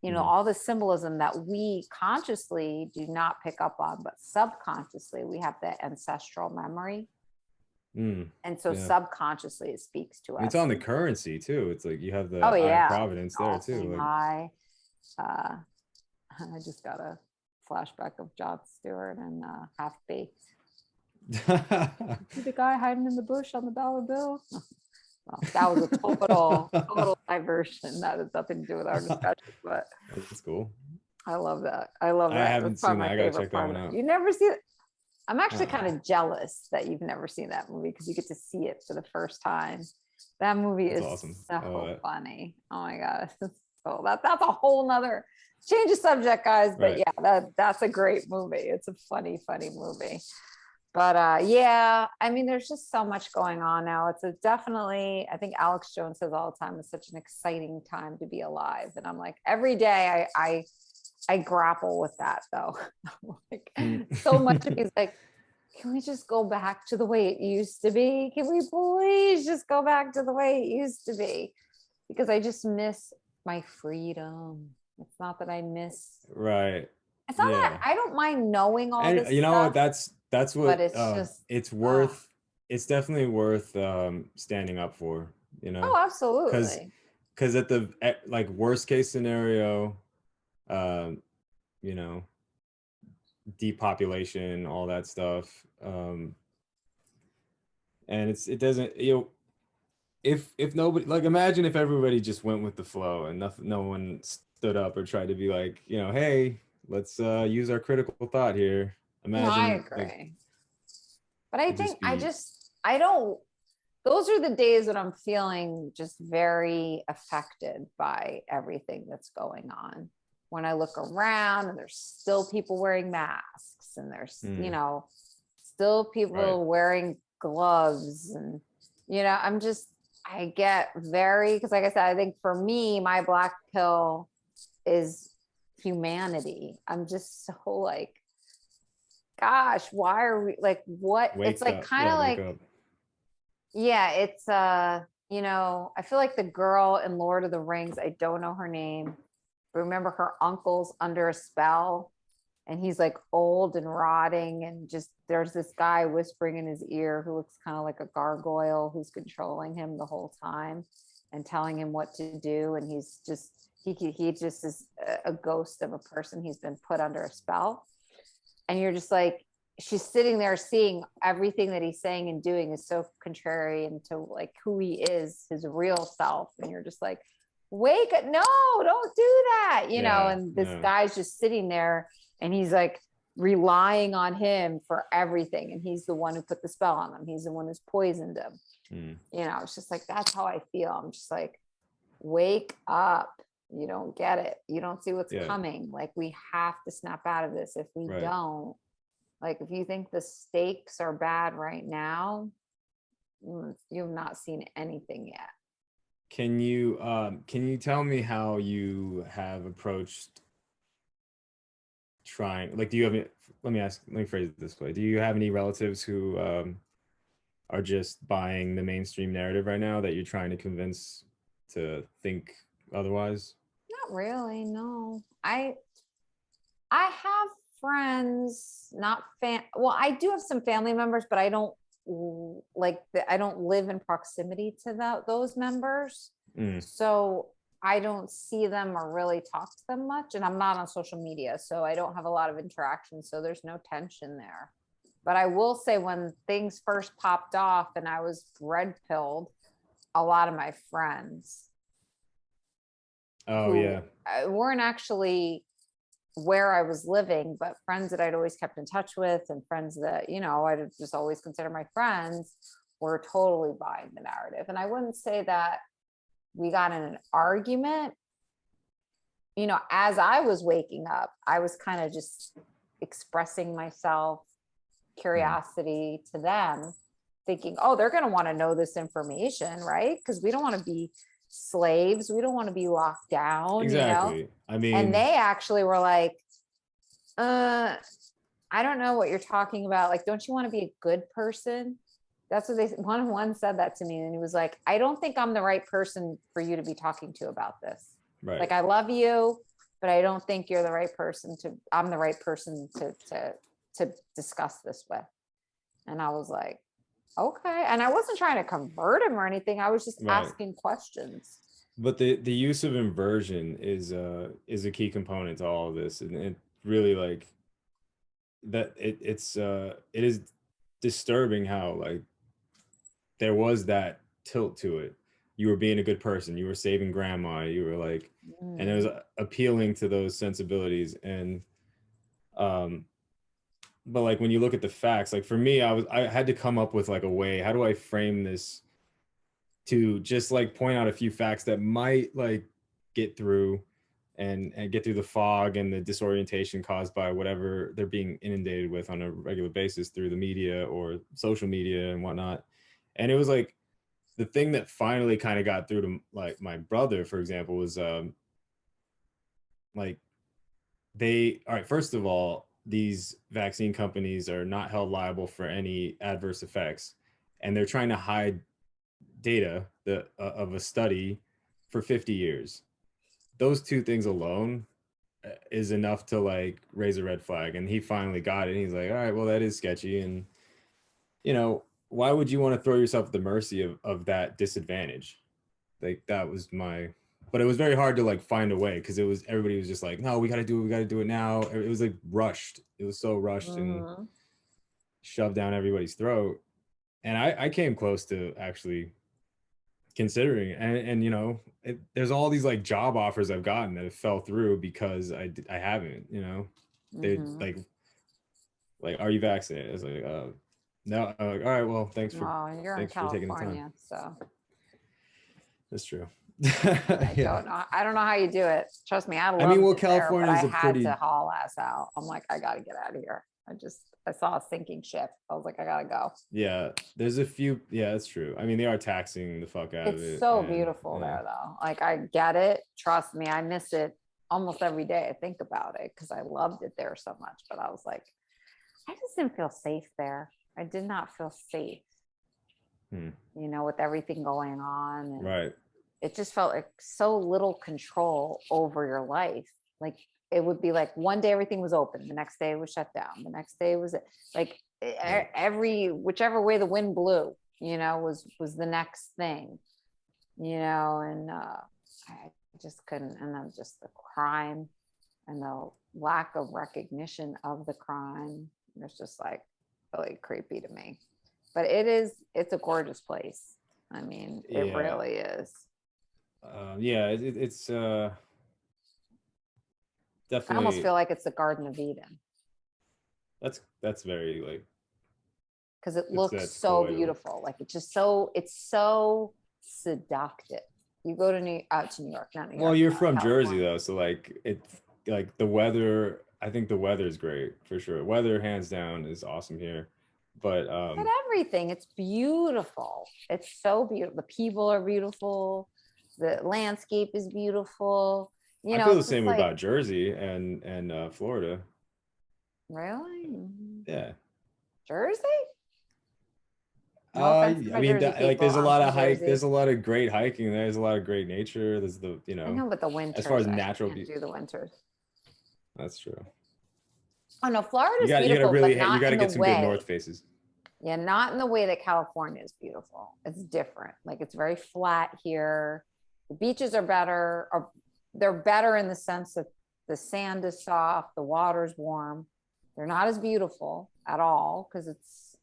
you know, all the symbolism that we consciously do not pick up on, but subconsciously we have the ancestral memory. And so Yeah. subconsciously it speaks to us. It's on the currency too. It's like you have the Oh Eye yeah, of Providence there too. Like, I just got a flashback of Jon Stewart and Half Baked. See the guy hiding in the bush on the dollar bill? Well, that was a total diversion. That has nothing to do with our discussion, but That's cool. I love that. I love I that. haven't That's probably seen my it. I gotta favorite check that part one of it. out. You never see it. I'm actually Uh-uh. kind of jealous that you've never seen that movie because you get to see it for the first time. That movie That's is awesome. so funny. Oh my gosh. So that's a whole nother change of subject, guys. But Right. yeah, that's a great movie. It's a funny movie. But yeah, I mean, there's just so much going on now. It's a definitely, I think Alex Jones says all the time, it's such an exciting time to be alive. And I'm like, every day I grapple with that though. Like, so much of me's like, can we just go back to the way it used to be? Can we please just go back to the way it used to be? Because I just miss my freedom. It's not that I miss. Right. It's not that I don't mind knowing all this you know stuff, what? That's what but it's just it's worth. It's definitely worth standing up for. You know. Oh, absolutely. Because at like worst case scenario, you know, depopulation, all that stuff, and it doesn't, you know, if nobody, like, imagine if everybody just went with the flow and no one stood up or tried to be like, you know, hey, let's use our critical thought here. Imagine. No, I agree. Like, but I think I don't, those are the days that I'm feeling just very affected by everything that's going on. When I look around and there's still people wearing masks and there's, you know, still people wearing gloves and, you know, I get very, because like I said, I think for me, my black pill is humanity. I'm just so like, gosh, why are we like, what? It's like kind of like, yeah, it's, you know, I feel like the girl in Lord of the Rings, I don't know her name. Remember her uncle's under a spell and he's like old and rotting and just there's this guy whispering in his ear who looks kind of like a gargoyle who's controlling him the whole time and telling him what to do, and he's just he just is a ghost of a person. He's been put under a spell, and you're just like, she's sitting there seeing everything that he's saying and doing is so contrary to like who he is, his real self, and you're just like, wake up, no, don't do that, you know. And this guy's just sitting there and he's like relying on him for everything, and he's the one who put the spell on him, he's the one who's poisoned him. You know, it's just like, that's how I feel. I'm just like, wake up, you don't get it, you don't see what's coming. Like, we have to snap out of this. If we don't, like, if you think the stakes are bad right now, you've not seen anything yet. Can you tell me how you have approached trying, like, do you have any, let me phrase it this way. Do you have any relatives who are just buying the mainstream narrative right now that you're trying to convince to think otherwise? Not really, no. I have friends, not well, I do have some family members, but I don't I don't live in proximity to those members. So I don't see them or really talk to them much, and I'm not on social media, so I don't have a lot of interaction, so there's no tension there. But I will say, when things first popped off and I was red pilled, a lot of my friends weren't actually where I was living, but friends that I'd always kept in touch with, and friends that, you know, I'd just always consider my friends, were totally buying the narrative. And I wouldn't say that we got in an argument. You know, as I was waking up, I was kind of just expressing myself, curiosity to them, thinking, oh, they're going to want to know this information, right? Because we don't want to be slaves, we don't want to be locked down. Exactly. You know? I mean, and they actually were like, I don't know what you're talking about, like, don't you want to be a good person? That's what one said that to me, and he was like, I don't think I'm the right person for you to be talking to about this. Like, I love you, but I don't think you're the right person I'm the right person to discuss this with. And I was like, okay. And I wasn't trying to convert him or anything. I was just asking questions. But the use of inversion is a key component to all of this. And it really, like, that it is disturbing how like there was that tilt to it. You were being a good person, you were saving grandma, you were like, and it was appealing to those sensibilities. And but like when you look at the facts, like for me, I had to come up with like a way, how do I frame this to just like point out a few facts that might like get through and get through the fog and the disorientation caused by whatever they're being inundated with on a regular basis through the media or social media and whatnot. And it was like the thing that finally kind of got through to like my brother, for example, was like all right, first of all, these vaccine companies are not held liable for any adverse effects, and they're trying to hide data of a study for 50 years. Those two things alone is enough to like raise a red flag. And he finally got it. And he's like, all right, well, that is sketchy. And, you know, why would you want to throw yourself at the mercy of that disadvantage? Like that was but it was very hard to like find a way because everybody was just like, no, we got to do it now. It was like rushed. It was so rushed and shoved down everybody's throat. And I came close to actually considering it. And you know, there's all these like job offers I've gotten that have fell through because I haven't, you know. They like, are you vaccinated? I was like, no. I'm like, all right, well, thanks for taking the time. So That's true. I don't know how you do it. Trust me, I mean, well, California is had to haul ass out. I'm like, I gotta get out of here. I saw a sinking ship. I was like, I gotta go. Yeah, there's a few. Yeah, that's true. I mean, they are taxing the fuck out of it. It's so beautiful there, though. Like, I get it. Trust me, I miss it almost every day. I think about it because I loved it there so much. But I was like, I just didn't feel safe there. I did not feel safe. You know, with everything going on. And right. It just felt like so little control over your life. Like it would be like one day everything was open, the next day it was shut down, the next day was like whichever way the wind blew, you know, was the next thing, you know. And I just couldn't. And then just the crime and the lack of recognition of the crime, it's just like really creepy to me. But it's a gorgeous place. I mean, it really is. It's definitely. I almost feel like it's the Garden of Eden. That's very like. Because it looks so beautiful. Like it's so seductive. You go to out to New York, not New York. Well, you're from Jersey though, so like it's like the weather. I think the weather is great for sure. Weather hands down is awesome here. But everything, it's beautiful. It's so beautiful. The people are beautiful. The landscape is beautiful. You know, I feel the same about Jersey and Florida. Really? Yeah. Jersey? I mean, like there's a lot of there's a lot of great hiking. There's a lot of great nature. There's the, you know. I know, but the winter. As far as natural beauty. Do the winters. That's true. Oh no, Florida's beautiful. You gotta get some good north faces. Yeah, not in the way that California is beautiful. It's different. Like it's very flat here. The beaches are better, or they're better in the sense that the sand is soft, the water's warm. They're not as beautiful at all because it's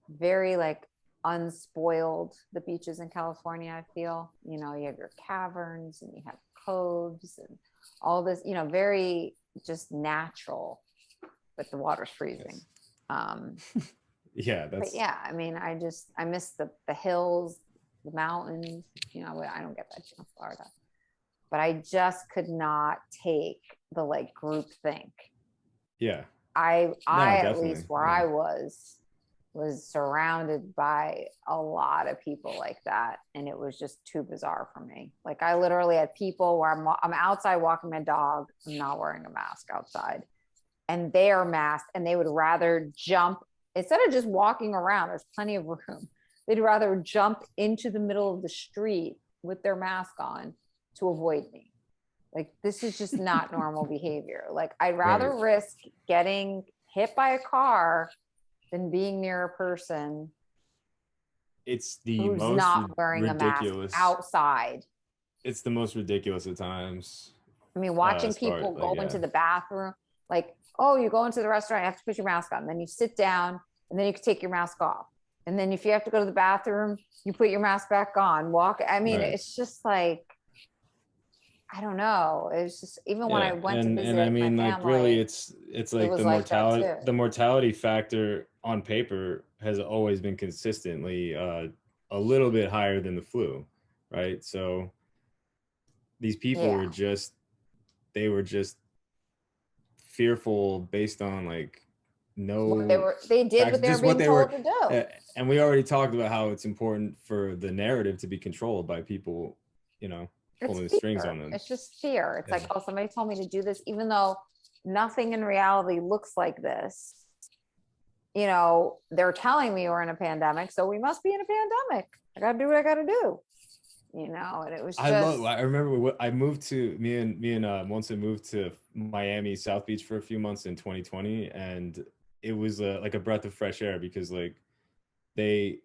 very like unspoiled, the beaches in California, I feel. You know, you have your caverns and you have coves and all this, you know, very just natural, but the water's freezing. Yeah, but yeah, I mean, I miss the hills, the mountains, you know. I don't get that in Florida, but I just could not take the like group think. Yeah. I at least where I was surrounded by a lot of people like that, and it was just too bizarre for me. Like I literally had people where I'm outside walking my dog, I'm not wearing a mask outside, and they are masked, and they would rather jump instead of just walking around. There's plenty of room. They'd rather jump into the middle of the street with their mask on to avoid me. Like, this is just not normal behavior. Like, I'd rather risk getting hit by a car than being near a person it's the who's most not wearing ridiculous a mask outside. It's the most ridiculous at times. I mean, watching people go into the bathroom, Like, oh, you go into the restaurant, you have to put your mask on, then you sit down, and then you can take your mask off. And then if you have to go to the bathroom, you put your mask back on, walk. I mean, Right. it's just like, I don't know. It's just, even when I went to and visit I my mean, like, really, family, it's it like was like that too. the mortality factor on paper has always been consistently a little bit higher than the flu, right? So these people Yeah. were just, they were just fearful based on like What no they did facts, what they were just what being they told were. to do. And we already talked about how it's important for the narrative to be controlled by people, you know, It's pulling the strings fear. on them. It's just fear. It's Yeah. like, oh, somebody told me to do this, even though nothing in reality looks like this. You know, they're telling me we're in a pandemic, so we must be in a pandemic. I gotta do what I gotta do. You know, and it was just, I remember I moved to, me and Monse moved to Miami, South Beach for a few months in 2020, and it was like a breath of fresh air because like we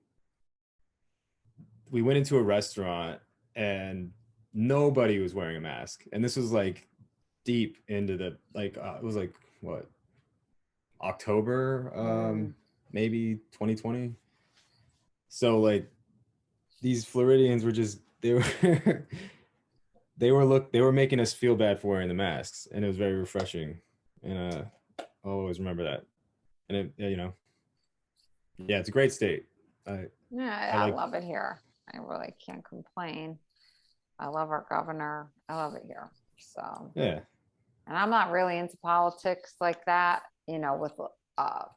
went into a restaurant and nobody was wearing a mask, and this was like deep into the like it was like what, October, maybe 2020. So like these Floridians were just, they were they were making us feel bad for wearing the masks, and it was very refreshing. And I'll always remember that. And it, you know, yeah, it's a great state. I love it here. I really can't complain. I love our governor. I love it here. So yeah. And I'm not really into politics like that, you know, with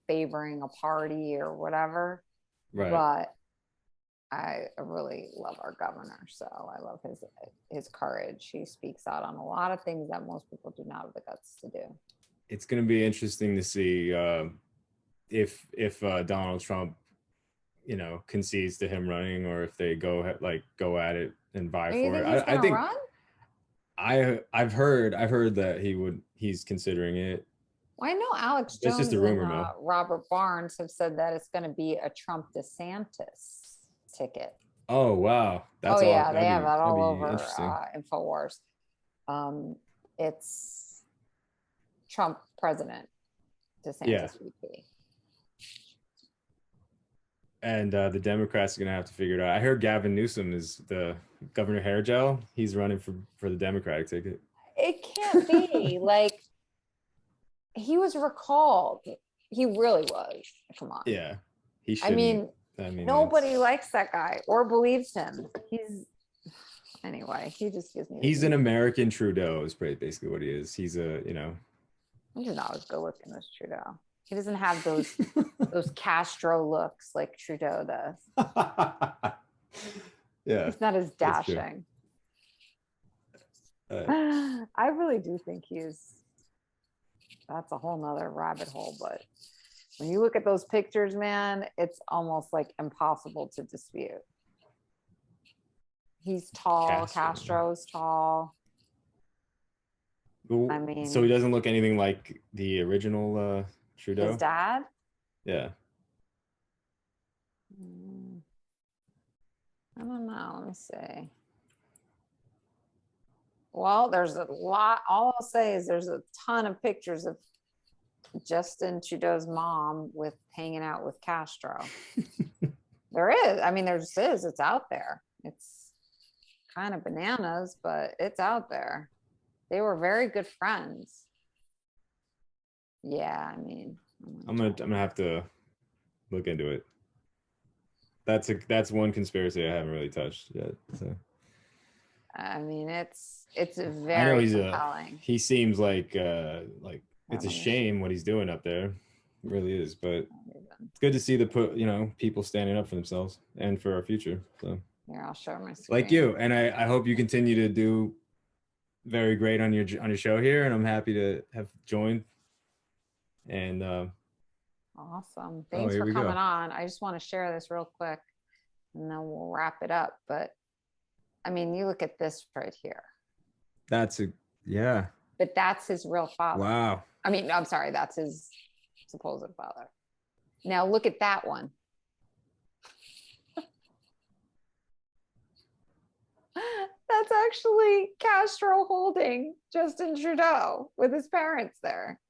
favoring a party or whatever. Right. But I really love our governor. So I love his courage. He speaks out on a lot of things that most people do not have the guts to do. It's going to be interesting to see if Donald Trump, you know, concedes to him running, or if they go at it and vie You for think it. he's I think run? I've heard that he's considering it. Well, I know Alex It's Jones just a rumor and mill. Robert Barnes have said that it's going to be a Trump DeSantis ticket. Oh wow, that's all. Yeah, they have that all over interesting. InfoWars. It's Trump president, DeSantis VP. And the Democrats are gonna have to figure it out. I heard Gavin Newsom is the Governor Hairgel. He's running for the Democratic ticket. It can't be. Like, he was recalled. He really was. Come on. Yeah, he should. I mean, nobody likes that guy or believes him. Anyway, he just gives me. He's an American Trudeau is basically what he is. He's he's not as good looking as Trudeau. He doesn't have those Castro looks like Trudeau does. Yeah, he's not as dashing. I really do think that's a whole nother rabbit hole. But when you look at those pictures, man, it's almost like impossible to dispute. He's tall. Castro's tall. I mean, so he doesn't look anything like the original Trudeau. His dad? Yeah. I don't know. Let me see. Well, there's a lot. All I'll say is there's a ton of pictures of Justin Trudeau's mom hanging out with Castro. There is. I mean, there just is. It's out there. It's kind of bananas, but it's out there. They were very good friends. Yeah, I mean, I'm gonna have to look into it. That's one conspiracy I haven't really touched yet. So. I mean, it's very I know compelling. He seems like it's a shame what he's doing up there. It really is, but it's good to see people standing up for themselves and for our future. So here, I'll show my screen. Like you, and I hope you continue to do very great on your show here, and I'm happy to have joined. And awesome. Thanks for coming on. I just want to share this real quick and then we'll wrap it up. But I mean, you look at this right here. But that's his real father. Wow. I mean, I'm sorry, that's his supposed father. Now look at that one. That's actually Castro holding Justin Trudeau with his parents there.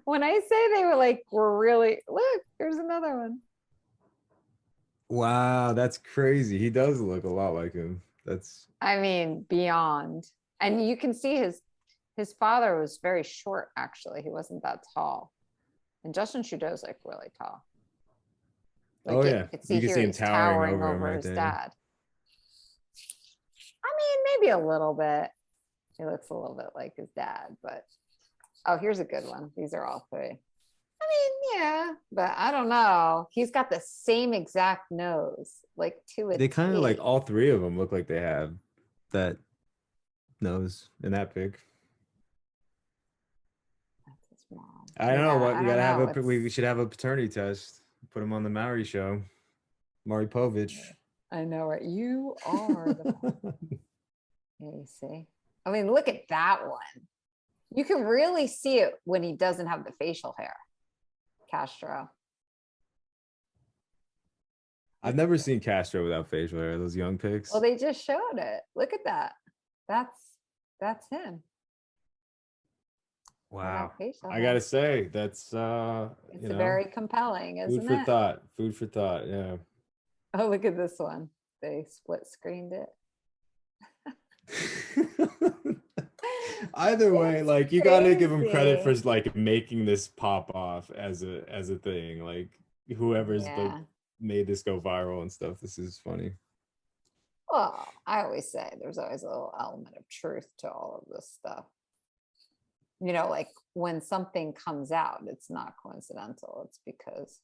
When I say they were like, we're really, look, there's another one. Wow, that's crazy. He does look a lot like him. That's I mean, beyond. And you can see his father was very short, actually. He wasn't that tall. And Justin Trudeau's like really tall. Like oh yeah. you can You can here see him he's towering over him right his there. dad. I mean, maybe a little bit. He looks a little bit like his dad, but oh, here's a good one. These are all three. I mean, yeah, but I don't know. He's got the same exact nose, like to a They kind of T. like all three of them look like they have that nose and that big. That's his mom. I don't know what I we don't gotta have know. a we should have a paternity test. Put him on the Maury show. Maury Povich. I know it. You are the yeah, you see. I mean, look at that one. You can really see it when he doesn't have the facial hair. Castro. I've never seen Castro without facial hair. Those young pics. Well, they just showed it. Look at that. That's him. Wow. Facial I hair. gotta say, that's It's very compelling, isn't food for it? thought. Food for thought. Yeah. Oh, look at this one. They split screened it. Either way, like you gotta give him credit for Crazy. like making this pop off as a thing. Like whoever's like Yeah. made this go viral and stuff. This is funny. Well, I always say there's always a little element of truth to all of this stuff. You know, like when something comes out, it's not coincidental. It's because,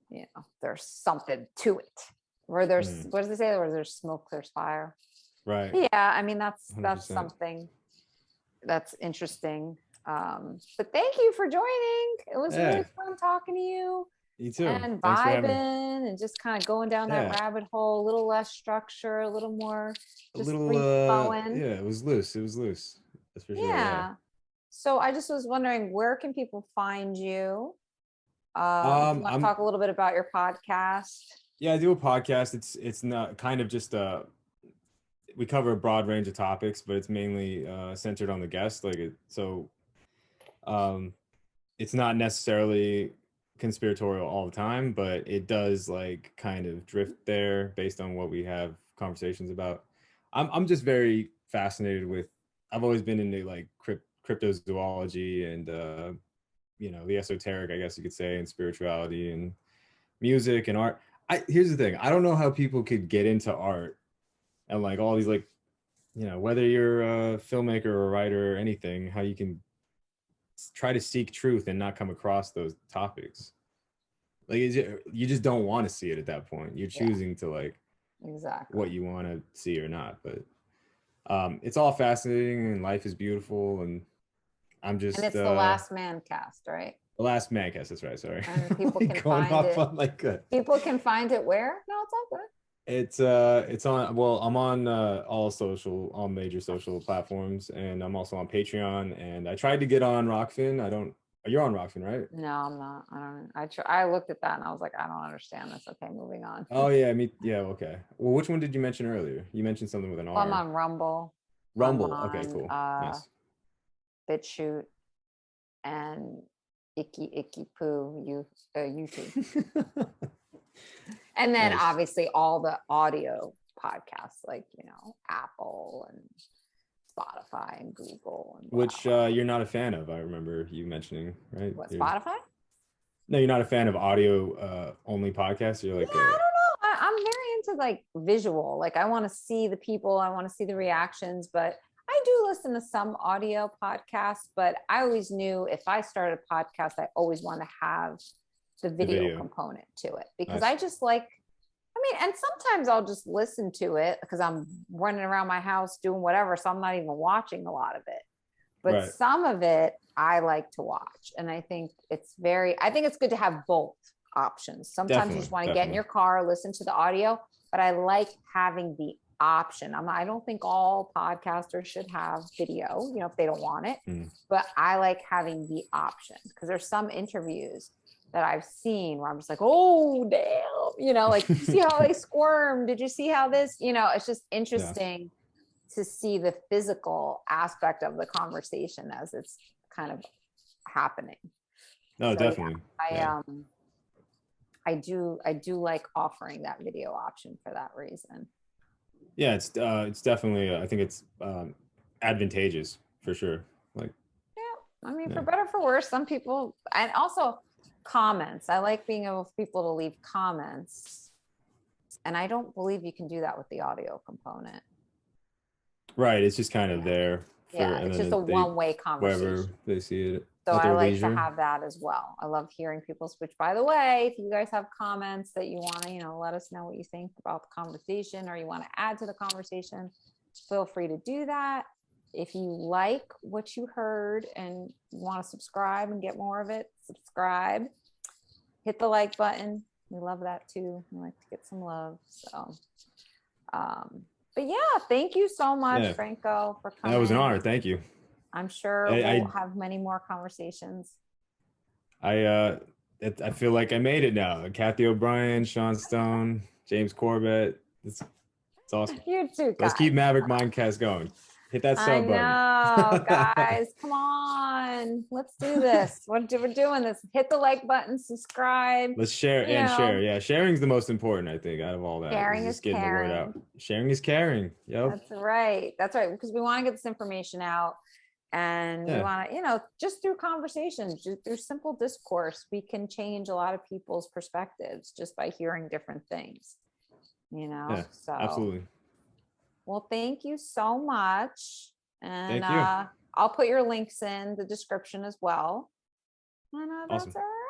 you know, there's something to it. Where there's, what does it say? Where there's smoke, there's fire. Right. Yeah, I mean, that's 100%. something that's interesting. But thank you for joining. It was really fun talking to you. You too. And Thanks for having me. vibing and just kind of going down that rabbit hole, a little less structure, a little more just free flowing. Yeah, it was loose. It was loose. That's for sure. Yeah. So I just was wondering, where can people find you? You want to talk a little bit about your podcast? Yeah, I do a podcast. It's not kind of just we cover a broad range of topics, but it's mainly centered on the guest. It's not necessarily conspiratorial all the time, but it does like kind of drift there based on what we have conversations about. I'm just very fascinated with. I've always been into like cryptozoology and the esoteric, I guess you could say, and spirituality and music and art. Here's the thing. I don't know how people could get into art and like all these like, whether you're a filmmaker or a writer or anything, how you can try to seek truth and not come across those topics. Like you just don't want to see it at that point. You're choosing to like exactly what you want to see or not. But it's all fascinating and life is beautiful, and I'm just. And it's the Last Man cast, right? The Last Man cast. That's right. Sorry. And people can find it. People can find it where? No, it's all good. It's on. Well, I'm on all major social platforms, and I'm also on Patreon. And I tried to get on Rockfin. You're on Rockfin, right? No, I'm not. I looked at that and I was like, I don't understand this. Okay, moving on. Oh yeah, yeah, okay. Well, which one did you mention earlier? You mentioned something with an R. I'm on Rumble. Rumble. Okay, cool. Nice. BitChute and Icky Poo YouTube. And then obviously all the audio podcasts like, Apple and Spotify and Google. And which you're not a fan of, I remember you mentioning, right? What, Spotify? No, you're not a fan of audio only podcasts? You're like, I don't know. I'm very into like visual. Like I want to see the people. I want to see the reactions, but I do listen to some audio podcasts, but I always knew if I started a podcast, I always want to have the video component to it because I just like, and sometimes I'll just listen to it because I'm running around my house doing whatever. So I'm not even watching a lot of it, but some of it I like to watch. And I think it's good to have both options. Sometimes you just want to get in your car, listen to the audio, but I like having the option. I don't think all podcasters should have video, if they don't want it, but I like having the option because there's some interviews that I've seen where I'm just like, oh, damn, like, you see how they squirm? Did you see how this, it's just interesting to see the physical aspect of the conversation as it's kind of happening. No, So, definitely. I do like offering that video option for that reason. Yeah, it's definitely, I think it's advantageous for sure. Like, yeah, I mean, Yeah. for better or for worse, some people, and also comments. I like being able for people to leave comments. And I don't believe you can do that with the audio component. right, it's just kind of there for, Yeah, and it's then just a they, one-way wherever conversation. they see it So at I their like leisure. to have that as well. I love hearing people's, which by the way, if you guys have comments that you want to, let us know what you think about the conversation, or you want to add to the conversation, feel free to do that. If you like what you heard and you want to subscribe and get more of it, subscribe, hit the like button. We love that too. We like to get some love. So, but yeah, thank you so much, Yeah. Franco, for coming. That was an honor. Thank you. I'm sure I we'll have many more conversations. I feel like I made it now. Kathy O'Brien, Sean Stone, James Corbett. It's awesome. You too, guys. Let's keep Maverick Mindcast going. Hit that I sub button. know, guys. Come on. Let's do this. We're doing this. Hit the like button, subscribe. Let's share and share. Yeah, sharing's the most important, I think, out of all that. Sharing is just getting the word caring. out. Sharing is caring. Yep. That's right. That's right. Because we want to get this information out. And we want to, just through conversations, just through simple discourse, we can change a lot of people's perspectives just by hearing different things, Yeah, so absolutely. Well, thank you so much. And Thank you. I'll put your links in the description as well. And Awesome. that's all right.